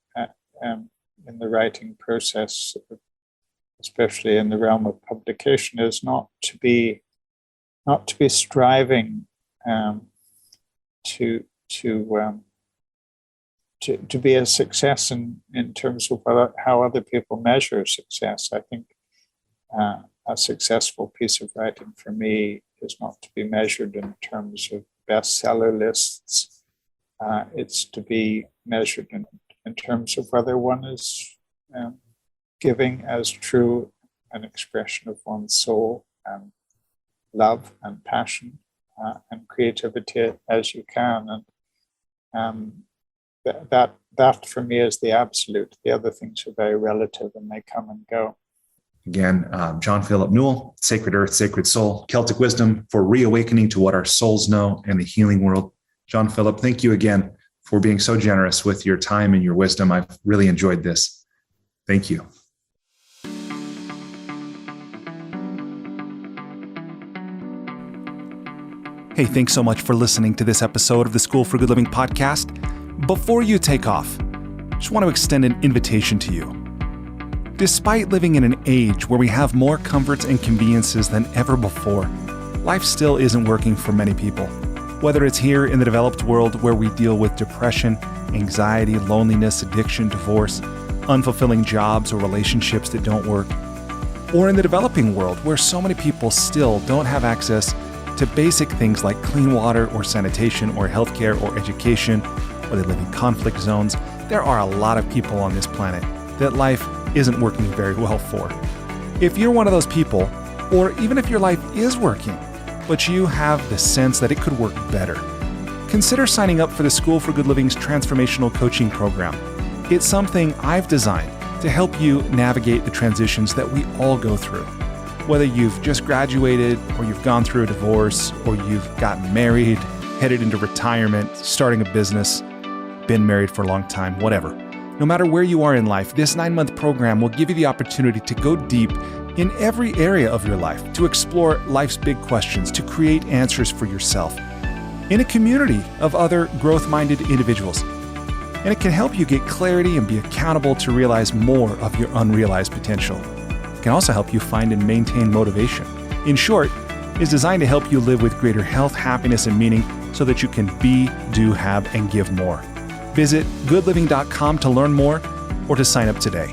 in the writing process, especially in the realm of publication, is not to be striving to be a success in terms of how other people measure success. I think a successful piece of writing for me is not to be measured in terms of bestseller lists. It's to be measured in terms of whether one is giving as true an expression of one's soul and love and passion and creativity as you can. And that for me is the absolute. The other things are very relative and they come and go. Again, John Philip Newell, Sacred Earth, Sacred Soul, Celtic Wisdom for reawakening to what our souls know in the healing world. John Philip, thank you again for being so generous with your time and your wisdom. I've really enjoyed this. Thank you. Hey, thanks so much for listening to this episode of the School for Good Living podcast. Before you take off, I just want to extend an invitation to you. Despite living in an age where we have more comforts and conveniences than ever before, life still isn't working for many people. Whether it's here in the developed world where we deal with depression, anxiety, loneliness, addiction, divorce, unfulfilling jobs or relationships that don't work, or in the developing world where so many people still don't have access to basic things like clean water or sanitation or healthcare or education, or they live in conflict zones, there are a lot of people on this planet that life isn't working very well for. If you're one of those people, or even if your life is working, but you have the sense that it could work better, consider signing up for the School for Good Living's transformational coaching program. It's something I've designed to help you navigate the transitions that we all go through. Whether you've just graduated, or you've gone through a divorce, or you've gotten married, headed into retirement, starting a business, been married for a long time, whatever. No matter where you are in life, this 9-month program will give you the opportunity to go deep in every area of your life, to explore life's big questions, to create answers for yourself in a community of other growth-minded individuals. And it can help you get clarity and be accountable to realize more of your unrealized potential. It can also help you find and maintain motivation. In short, it's designed to help you live with greater health, happiness, and meaning so that you can be, do, have, and give more. Visit goodliving.com to learn more or to sign up today.